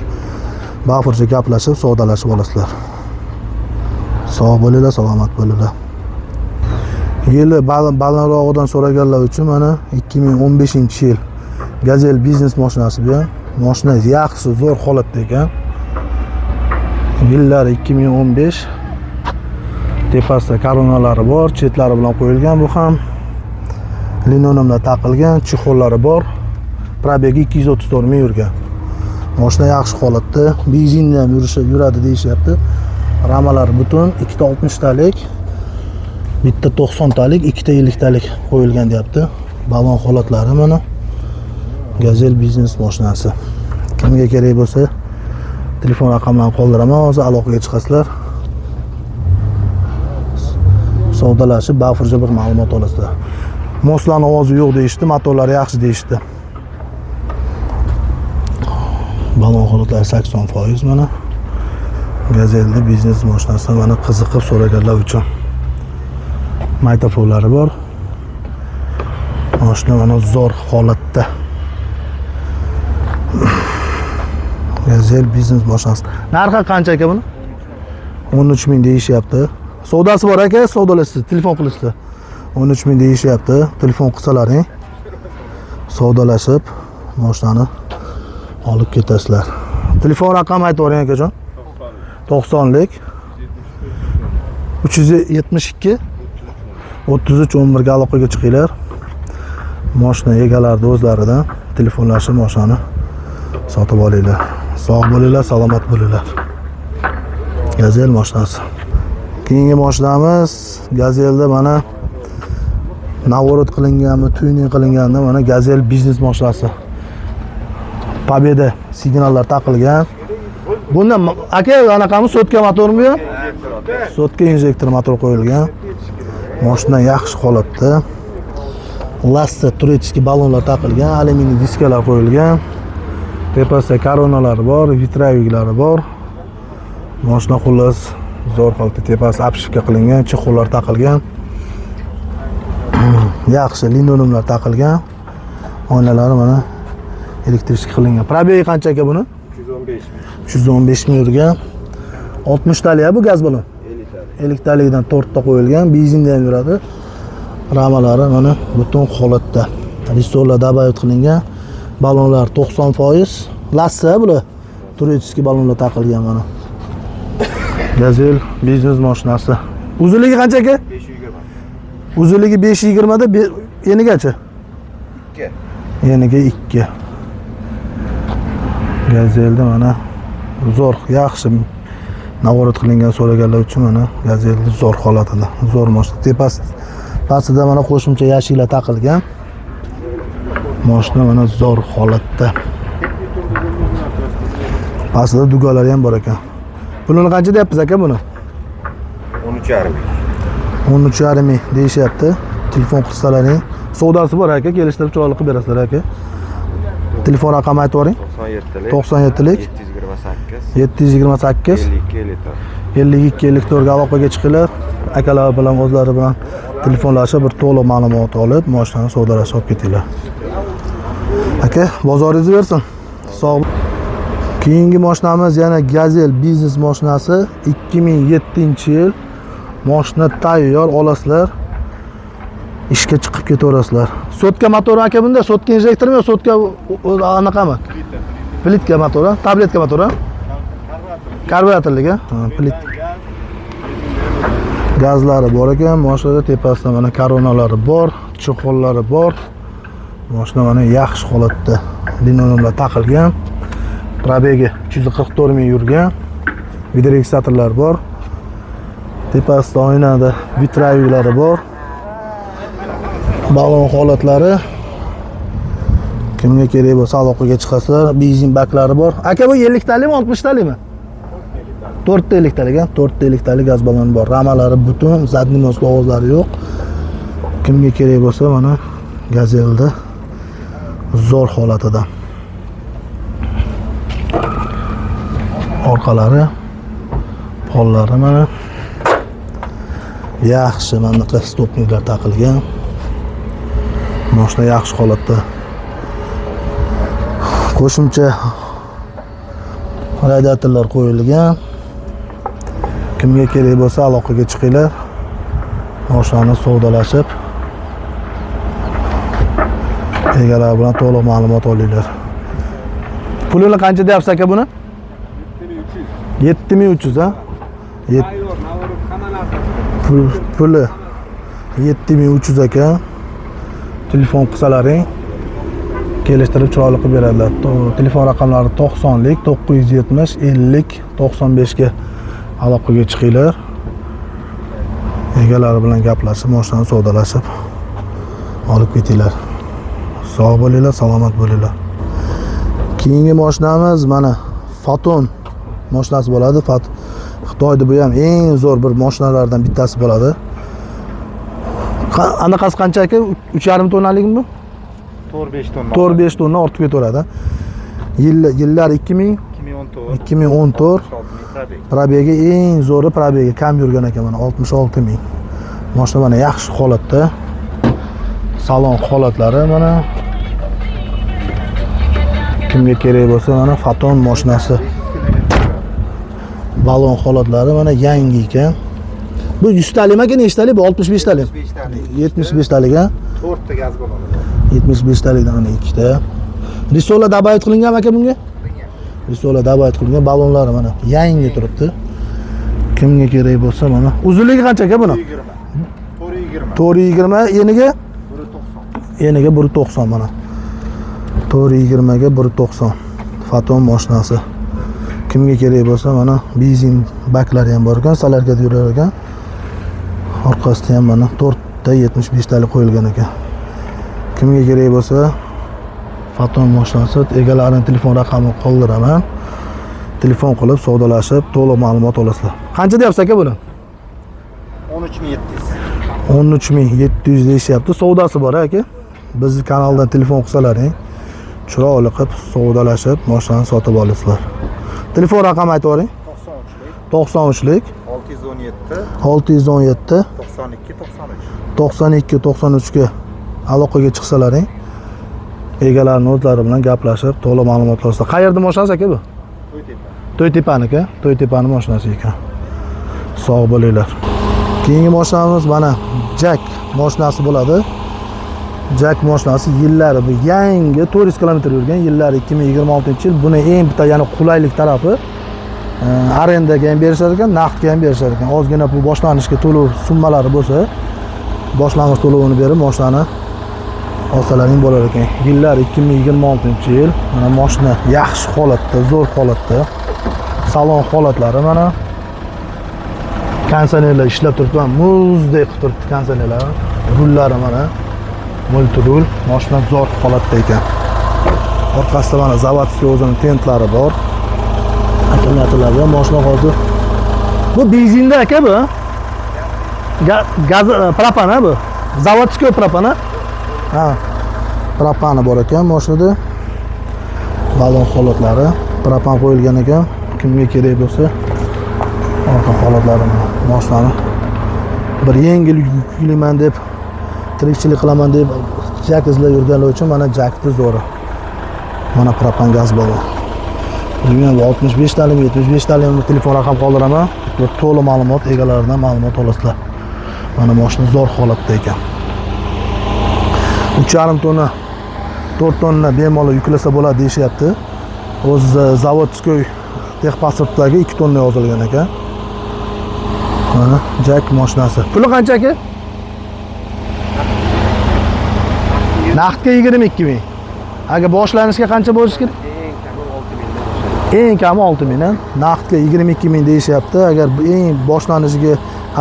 bafurcha gaplashib savdolashib olasizlar. Sog' bo'linglar, salomat bo'linglar. Yili balandrog'idan so'raganlar uchun mana 2015-yil Gazel biznes mashinasi bu. Mashina yaxshi, zo'r holatda ekan. Yillari 2015. Tepasida koronalari bor, chetlari bilan qo'yilgan bu ham. Linoleumlar taqilgan, chexollari bor. Probegi 234 ming yurgan. Mashina yaxshi holatda, benzinda ham yuradi deyishyapti. Ramalari butun, ikkita 60 talik, bitta 90 talik, ikkita 50 talik qo'yilgan deyapti. Balon holatlari mana. Gazel biznes mashinasi. Kimga kerak bo'lsa, telefon raqamlarini qoldiraman, hozir aloqaga chiqasizlar. Savdolashib, bafurja bir ma'lumot olasizlar. Moslarning ovozi yo'q deyishdi, motorlari yaxshi deyishdi. Balon holatlari 80% mana. Gazelda biznes mashinasi mana qiziqib so'raganlar uchun. Maytafonlari bor. Mashina mana zo'r holatda. Gazel biznes mashinasi. Narxi qancha aka buni? 13 ming deyishyapti. Savdosi bor aka, savdolashsiz, telefon qilasizlar. 13 ming deyishyapti. Telefon qilsalaring savdolashib mashinani olib ketasizlar. Telefon raqami aytib bering akajon. 90lik 372 33 11 ga aloqaga chiqinglar. Mashina egalarida o'zlaridan telefonlashib mashinani sotib olinglar. Sog' bo'linglar, salomat bo'linglar. Gazel mashinasi. Keyingi mashinamiz Gazelda mana navorot qilinganmi, tuning qilinganmi, mana Gazel biznes mashinasi. Pobeda signallar taqilgan. Bunda aka anaqami sotka motormi bu? Sotka injektor motor qo'yilgan. Mashina yaxshi holatda. Lasta turetiski balonlar taqilgan, alyuminiy diskalar qo'yilgan. Tepasida koronalar bor, vitraviklari bor. Mashina xullas zo'r holatda, tepasi obshivka qilingan, chexollar taqilgan. Yaxshi linoleumlar taqilgan. Oynalari mana elektrический qilingan. Probegi qancha aka buni? 315 ming yurgan. 60 talik bu gaz balon. 50 talikdan 4 ta qo'yilgan, benzinda ham yuradi. Ramalari mana butun holatda. Resorlar dabayot qilingan. Balonlar 90%. Lassa bular. Turetiski balonlar taqilgan mana. Gazel biznes mashinasi. Uzunligi qancha aka? 520. Uzunligi 520 da enigacha? 2. Eniga 2. Gazelda mana zo'r, yaxshi navorot qilingan so'raganlar uchun mana Gazelda zo'r holatida, zo'r mashina. Pastida mana qo'shimcha yashiklar taqilgan. Mashina mana zo'r holatda. Pastida dugalari ham bor ekan. Pulini qancha deyapsiz aka buni? 13,5. 13,5 ming deyishyapti. Telefon qilsalaring, savdosi bor aka, kelishtirib chiroyli qilib berasizlar aka. Telefon raqami aytib bering. 97lik 728 728 52 54 ga aloqaga chiqinglar. akalar bilan o'zlari bilan telefonlashib bir to'liq ma'lumot olib mashinani savdolashib olib ketinglar. Aka, bozoringiz bersin. Sog' bo'ling. Keyingi mashinamiz yana Gazel biznes mashinasi 2007-yil. Mashina tayyor olasizlar. Ishga chiqib ketaverasizlar. Sotka motori aka bunda, sotka injektormi yo sotka anaqami? Plitka motori, tabletka motori. Karburatorliga, plit. Gazlari bor ekan, mashinada tepasida mana koronalari bor, cho'qollari bor. Mashina mana yaxshi holatda. Linoleumlar taqilgan. Probegi 344 ming yurgan. Videoregistratorlar bor. Tepasida oynada vitraylari bor. Balon holatlari. Kimga kerak bo'lsa aloqaga chiqasizlar. Benzin baklari bor. Aka bu 50 talikmi, 60 talikmi? 4 talik ekan, 4 talik gaz baloni bor. Ramalari butun, zadniy mos ovozlari yo'q. Kimga kerak bo'lsa mana Gazelda zo'r holatida. Orqalari, pollari mana yaxshi, mana bunaqa stopniklar taqilgan. Mashina yaxshi holatda. Qo'shimcha radiatorlar qo'yilgan. Kimga kerak bo'lsa aloqaga chiqinglar. Mashinani savdolashib egalar bilan to'liq ma'lumot olinglar. Pulini qancha deyapsiz aka buni? 7300 ha? Puli 7300 aka. Telefon qilsalaring kelishtirib chiroyli qilib beradilar. Telefon raqamlari 90lik 970 50 95 ga aloqaga chiqinglar. Egalari bilan gaplashib, mashinani savdolashib olib ketinglar. Sog' bo'linglar, salomat bo'linglar. Keyingi mashinamiz mana Foton mashinasi bo'ladi. Xitoyda bu ham eng zo'r bir mashinalardan bittasi bo'ladi. Anaqasi qancha aka? 3,5 tonnalikmi bu? 4-5 tonna. 4-5 tonna ortib ketaveradi. Yillar 2014. Probegi eng zo'ri probegi kam yurgan ekan mana 66 ming. Mashina mana yaxshi holatda. Salon holatlari mana. Kimga kerak bo'lsa mana Foton mashinasi. Balon holatlari mana yangi ekan. Bu 100 talikmi aka, nechtalik bu? 65 talik. 75 talik ha? 4 ta gaz baloni. 75 talikdan mana ikkita. Risola dabayt qilingan aka bunga? Risola dabayt qilingan, balonlari mana yangi turibdi. Kimga kerak bo'lsa mana. Uzunligi qancha aka buni? 420. 420, eniga? 190. Eniga 190 mana. 420 ga 190. Foton mashinasi. Kimga kerak bo'lsa mana benzin baklari ham bor ekan, salarkada yurar ekan. Orqasida ham mana 4 ta 75 talik qo'yilgan ekan. Kimga kerak bo'lsa Foton mashinasi egalarining telefon raqamini qoldiraman. Telefon qilib savdolashib, to'liq ma'lumot olasizlar. Qancha deyapsiz aka buni? 13700. 13700 deyishyapti. Savdosi bor aka. Bizning kanaldan telefon qilsalaring, chiroyli qilib savdolashib, mashinani sotib olasizlar. Telefon raqamini aytib o'ring. 93lik 617 92 93 ga aloqaga chiqsalaring, egalarining o'zlari bilan gaplashib, to'liq ma'lumot olasizlar. Qayerda mashinasi aka bu? To'ytepaniki, To'ytepani mashinasi ekan. Sog' bo'linglar. Keyingi mashinamiz mana Jack mashinasi bo'ladi. Jack mashinasi yillari bu yangi 400 km yurgan, yillari 2026-yil. Buni eng bitta yana qulaylik tarafi arendaga ham berishar ekan, naqdga ham berishar ekan. Ozgina pul boshlanishga to'lov summalari bo'lsa, boshlang'ich to'lovini berib mashinani olsalaring bo'lar ekan. Yillar 2026-yil. Mana mashina yaxshi holatda, zo'r holatda. Salon holatlari mana kondisionerlar ishlab turibdi, muzdek qilib turibdi kondisionerlar. Rullari mana multirul, mashina zo'r holatda ekan. Orqasida mana zavodskiy o'zining tentlari bor. Akkumulyatorlar bilan mashina hozir. Bu benzinda aka bu. Gaz propan bu. Zavodskiy propan ha. Propani bor ekan mashinada. Balon holatlari, propan qo'yilgan ekan. Kimga kerak bo'lsa orqa holatlari mashinani bir yengil yuklayman deb, tirikchilik qilaman deb jak izlab yurganlar uchun mana jakni zo'ri. Mana propan gaz balon. Bugun 65 talik, 75 talikni telefon raqam qoldiraman. Bir to'liq ma'lumot egalaridan ma'lumot olasizlar. Mana mashina zo'r holatda ekan. 3,5 tonna, 4 tonna bemalol yuklasa bo'ladi deyishyapti. O'zi zavodskoy texpasportdagi 2 tonna yozilgan ekan. Mana jak mashinasi. Puli qancha aka? Naqdga 22 ming. Agar boshlanishga qancha bo'lishi kerak? Eng kami 6 mingdan, naqdga 22 ming deyishyapti. Agar eng boshlanishiga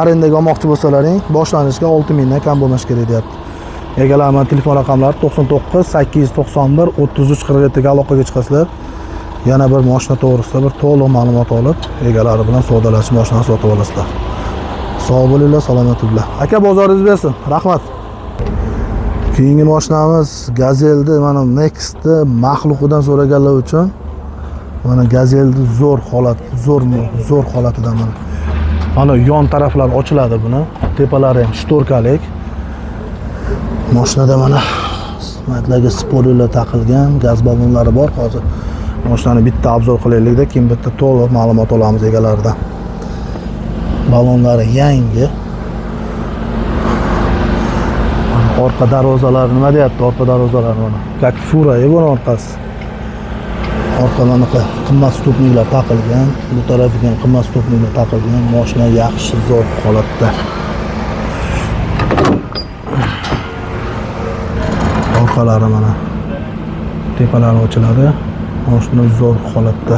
arendaga olmoqchi bo'lsalaring, boshlanishga 6 mingdan kam bo'lmash kerak deyapti. Egalarning telefon raqamlari 99 891 33 47 ga aloqaga chiqasizlar. Yana bir mashina to'g'risida bir to'liq ma'lumot olib, egalari bilan savdolashib mashinani sotib olasizlar. Sog' bo'linglar, salomat bo'linglar. Aka, bozoringiz bersin. Rahmat. Keyingi mashinamiz Gazel'ni, mana Next'ni maxluqidan so'raganlar uchun mana Gazel'ni zo'r holatidan mana. Mana yon taraflar ochiladi buni. Tepalari ham shtorkalik. Mashinada mana matlarga spoilerlar taqilgan, gaz ballonlari bor. Hozir mashinani bitta obzor qilaylikda, keyin bitta to'liq ma'lumot olamiz egalaridan. Ballonlari yangi. Orqa darvozalar nima deyapti? Orqa darvozalar mana. Как fura buni orqasi. Orqalarga qimmat stopniklar taqilgan, bu tarafiga ham qimmat stopniklar taqilgan. Mashina yaxshi, zo'r holatda. Orqalari mana tepalari ochiladi. Mashina zo'r holatda.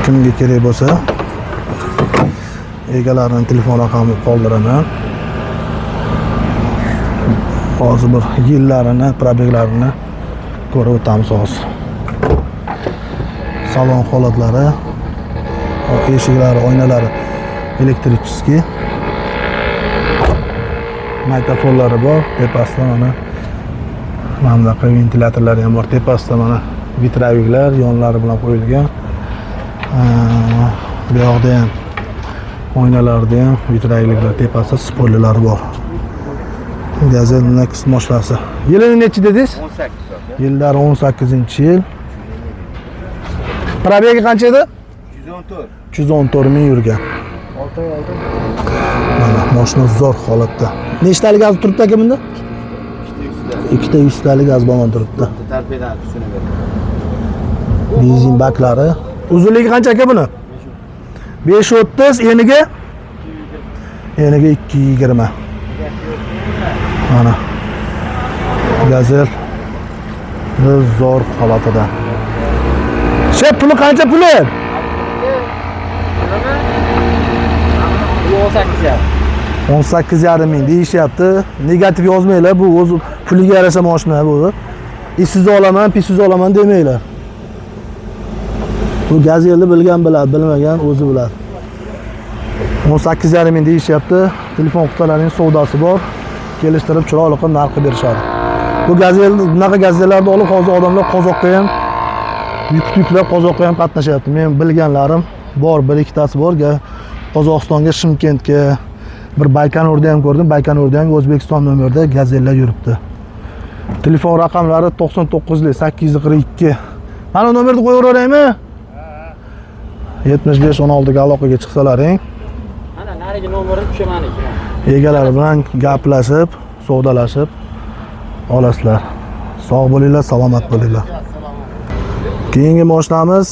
Kimga kerak bo'lsa, egalarining telefon raqamini qoldiraman. Hozir bir yillarini, probeglarini ko'rib o'tamiz hozir. Salon holatlari, eshiklari, oynalari elektrichskiy. Magnitofonlari bor, tepasida mana bunaqa ventilyatorlari ham bor. Tepasida mana vitraviklar yonlari bilan qo'yilgan. Bu yoqda ham oynalarda ham vitraviklar, tepasida spoilerlari bor. Gazel Next mashinasi. Yili nechi dedingiz? 18. Yillari 18-yil. Probegi qancha edi? 114. 314 ming yurgan. 6 oy oldin. Mana mashina zo'r holatda. Nechtalik gaz turibdi aka bunda? 2 100 talik gaz ballon turibdi. Tarbiyadan tushunib Benzin baklari. Uzunligi qancha aka buni? 530, eniga 220. Mana Gazel zo'r holatida. Shep puli qancha puli? 18,5 ming deyishyapti. Negativ yozmanglar, bu o'zi puliga yarasha mashina bu. Isiz olaman, pisiz olaman demanglar. Bu Gazelni bilgan biladi, bilmagan o'zi biladi. 18,5 ming deyishyapti. Telefon qutilarining savdosi bor. Kelishtirib chiroyli qilib narx berishadi. Bu Gazel, bunaqa Gazellarni olib hozir odamlar Qozoqqa ham yuklab Qozoqqa ham qatnashyapti. Men bilganlarim bor, bir ikkitasi bor. Qozog'istonga, Shimkentga, bir Baykonurda ham ko'rdim. Baykonurda ham O'zbekiston nomerida Gazellar yuribdi. Telefon raqamlari 99 842. Mana nomerni qo'yaveraymi? 75 16 ga aloqaga chiqsalaring. Mana narigi nomerni tushamaniki. Egalari bilan gaplashib, savdolashib olasizlar. Sog' bo'linglar, salomat bo'linglar. Keyingi mashinamiz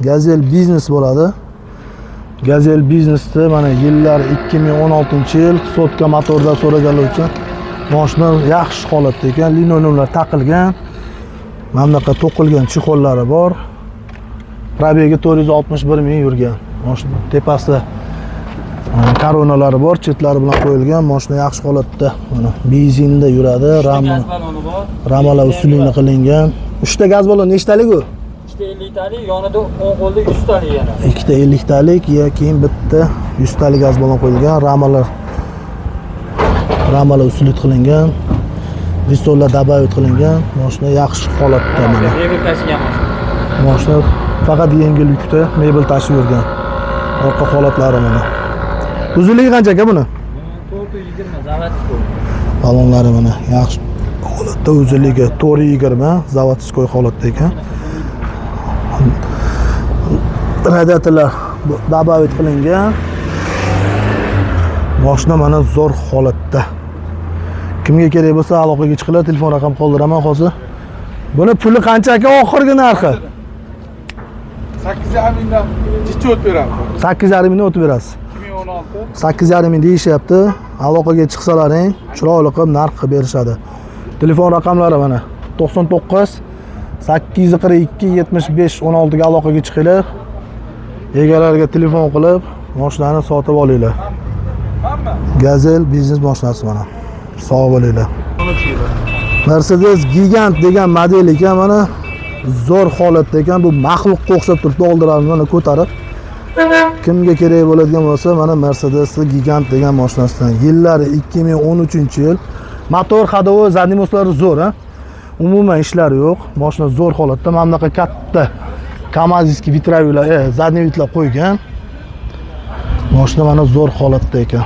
Gazel Business bo'ladi. Gazel Business'da mana yillar 2016-yil sotka motorda so'raganlar uchun mashina yaxshi holatda ekan, linoleumlar taqilgan. Mana bunaqa to'qilgan chexollari bor. Probegi 461 ming yurgan. Mashina tepasida koronalari bor, chetlari bilan qo'yilgan. Mashina yaxshi holatda. Mana benzinda yuradi, Gaz balloni bor. ramalar usulini qilingan. 3 ta gaz ballon nechtalik u? 50 talik, yonida 10 qo'lda 100 talik yana. 2 ta 50 talik, keyin bitta 100 talik gaz ballon qo'yilgan. Ramalar usuli qilingan. Ristollar dabavit qilingan. Mashina yaxshi holatda mana. Mebel tashigan mashina. Mashina faqat yengil yukda mebel tashib yurgan. Orqa holatlari mana. Uzunligi qancha aka buni? 220 zavodskoy. Balonlari mana yaxshi holatda, uzunligi 420, zavodskoy holatda ekan. Radiatorlar dabavit qilingan. Mashina mana zo'r holatda. Kimga kerak bo'lsa aloqaga chiqinglar, telefon raqam qoldiraman hozir. Buni puli qancha aka oxirgi narxi? 8,5 mingdan jichi o'tib beramiz. 8,5 mingdan o'tib berasiz. 2016. 8,5 ming deyishyapti. Aloqaga chiqsalaring, chiroyli qilib narx qilib berishadi. Telefon raqamlari mana 99 842 75 16 ga aloqaga chiqinglar. Egalariga telefon qilib, mashinani sotib olinglar. Gazel biznes mashinasi mana. Sog' bo'linglar. Mercedes Gigant degan model ekan mana. Zo'r holatda ekan. Bu maxluqqa o'xshab turibdi, oldilarni mana ko'tarib. Kimga kerak bo'ladigan bo'lsa, mana Mercedes Gigant degan mashinasidan. Yillari 2013-yil. Motor hadovi, zadniy moslari zo'r, ha. Umuman ishlari yo'q. Mashina zo'r holatda. Mana bunaqa katta Kamazovskiy vitraviylar, zadniy vitlar qo'ygan. Mashina mana zo'r holatda ekan.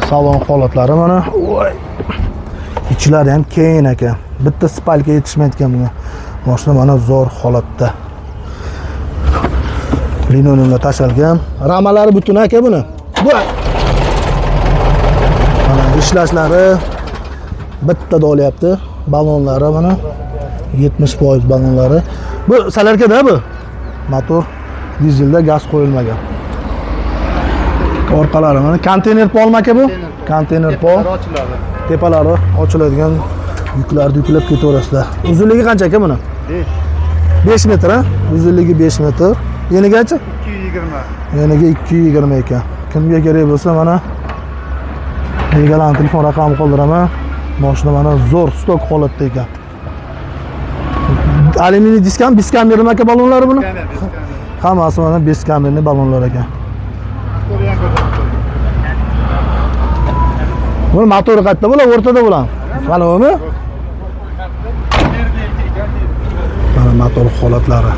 Salon holatlari mana. Voy. Ichlari ham keng ekan. Bitta spalka yetishmayotgan bunga. Mashina mana zo'r holatda. Linoleumga tashalgan. Ramalari butun aka buni. Voy. Mana ishlashlari bittada olyapti. Balonlari mana 70% balonlari. Bu salarkada bu. Motor dizelda gaz qo'yilmagan. Orqalari mana konteyner polmi aka bu? Konteyner pol. Ochiladi. Tepalari ochiladigan, yuklarni yuklab ketaverasizlar. Uzunligi qancha aka buni? 5 metr, ha? Uzunligi 5 metr. Yenigacha? 220. Yeniga 220 ekan. Kimga kerak bo'lsa mana egalarning telefon raqamini qoldiraman. Mashina mana zo'r stok holatda ekan. Alyuminiy diskambermi aka balonlari buni? Hammasi mana diskamberli balonlar ekan. Buni motori qayerda bo'ladi? O'rtada bo'ladi. Balonmi? Mana motor holatlari.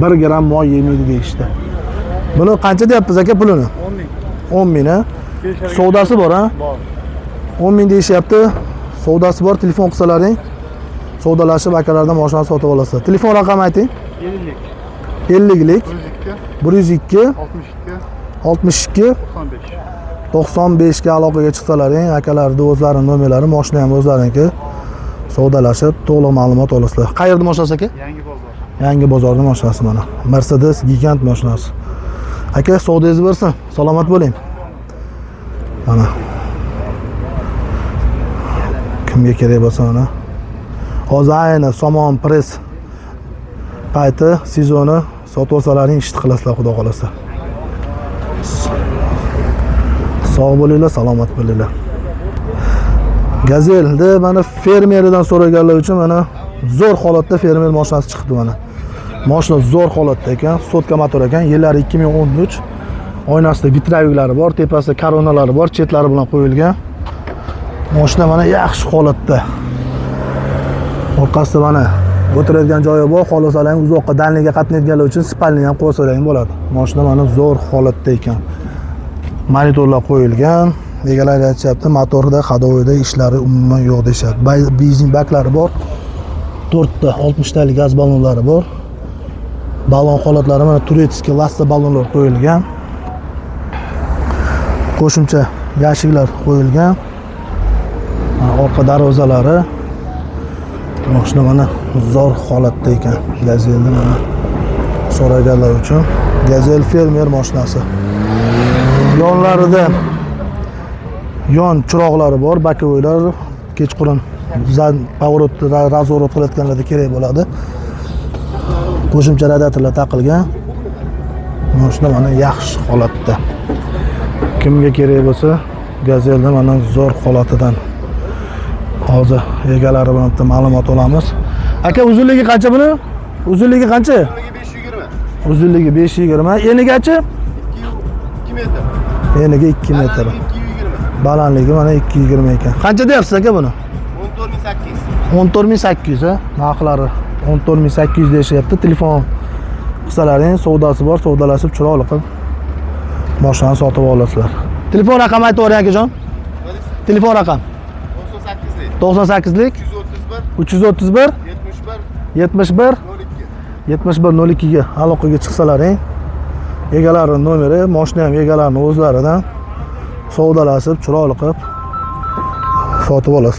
1 gram moy yemaydi deyishdi. Buni qancha deyapsiz aka pulini? 10 ming. 10 ming, ha? Savdosi bor, ha? Bor. 10 ming deyishyapti. Savdosi bor, telefon qilsalaring, savdolashib akalardan mashina sotib olasizlar. Telefon raqamini ayting. 50lik 102 62 95 ga aloqaga chiqsalaring, akalarning o'zlarining nomerlari, mashina ham o'zlariniki. Savdolashib, to'liq ma'lumot olasizlar. Qayerda mashinasi aka? Yangi bozor. Yangi bozorning mashinasi mana. Mercedes Gigant mashinasi. Aka, savdongiz bo'lsin. Salomat bo'ling. Mana. Kimga kerak bo'lsa mana. Hozir ayni somon press payti sezoni sotib olsalaring ishni qilasizlar, xudo xolasa. Sog' bo'linglar, salomat bo'linglar. Gazelda mana fermeridan so'raganlar uchun mana zo'r holatda fermer mashinasi chiqdi mana. Mashina zo'r holatda ekan, sotka motor ekan, yillari 2013. Oynasida vitraviklari bor, tepasida koronalari bor, chetlari bilan qo'yilgan. Mashina mana yaxshi holatda. Orqasida mana o'tiradigan joyi bor, xohlasalar uzoqqa dalniga qatnaydiganlar uchun spalni ham qo'ysalar bo'ladi. Mashina mana zo'r holatda ekan. Monitorlar qo'yilgan. Egalar aytishyapti, motorda, hadovoyda ishlari umuman yo'q deyapti. Benzin baklari bor. 4 ta 60 talik gaz balonlari bor. Balon holatlari mana turetskiy lasta balonlar qo'yilgan. Qo'shimcha yashiklar qo'yilgan. Orqa darvozalari mashina mana zo'r holatda ekan. Gazelni mana so'raganlar uchun Gazel fermer mashinasi. Yonlarida yon chiroqlari bor, bakovoylar, kechqurun pavorot razvorot qilayotganlarda kerak bo'ladi. Qo'shimcha radiatorlar taqilgan. Mashina mana yaxshi holatda. Kimga kerak bo'lsa, Gazelni mana zo'r holatidan hozir egalari bilan bitta ma'lumot olamiz. Aka, uzunligi qancha buni? Uzunligi qancha? 520. Uzunligi 520. Enigachi? 2 metr. Eniga 2 metr. 220. Balandligi mana 220 ekan. Qancha deyapsiz aka buni? 14800. 14800, ha? Narxlari 14800 deyishyapti. Telefon qilsalaring, savdosi bor, savdolashib chiroyli qilib mashinani sotib olasizlar. Telefon raqami aytib o'ring akajon. Telefon raqam 98lik 98lik 331 331 71 71 02. 71 02 ga aloqaga chiqsalaring. Egalarining nomeri, mashina ham egalarining o'zlaridan savdolashib, chiroyli qilib sotib olasiz.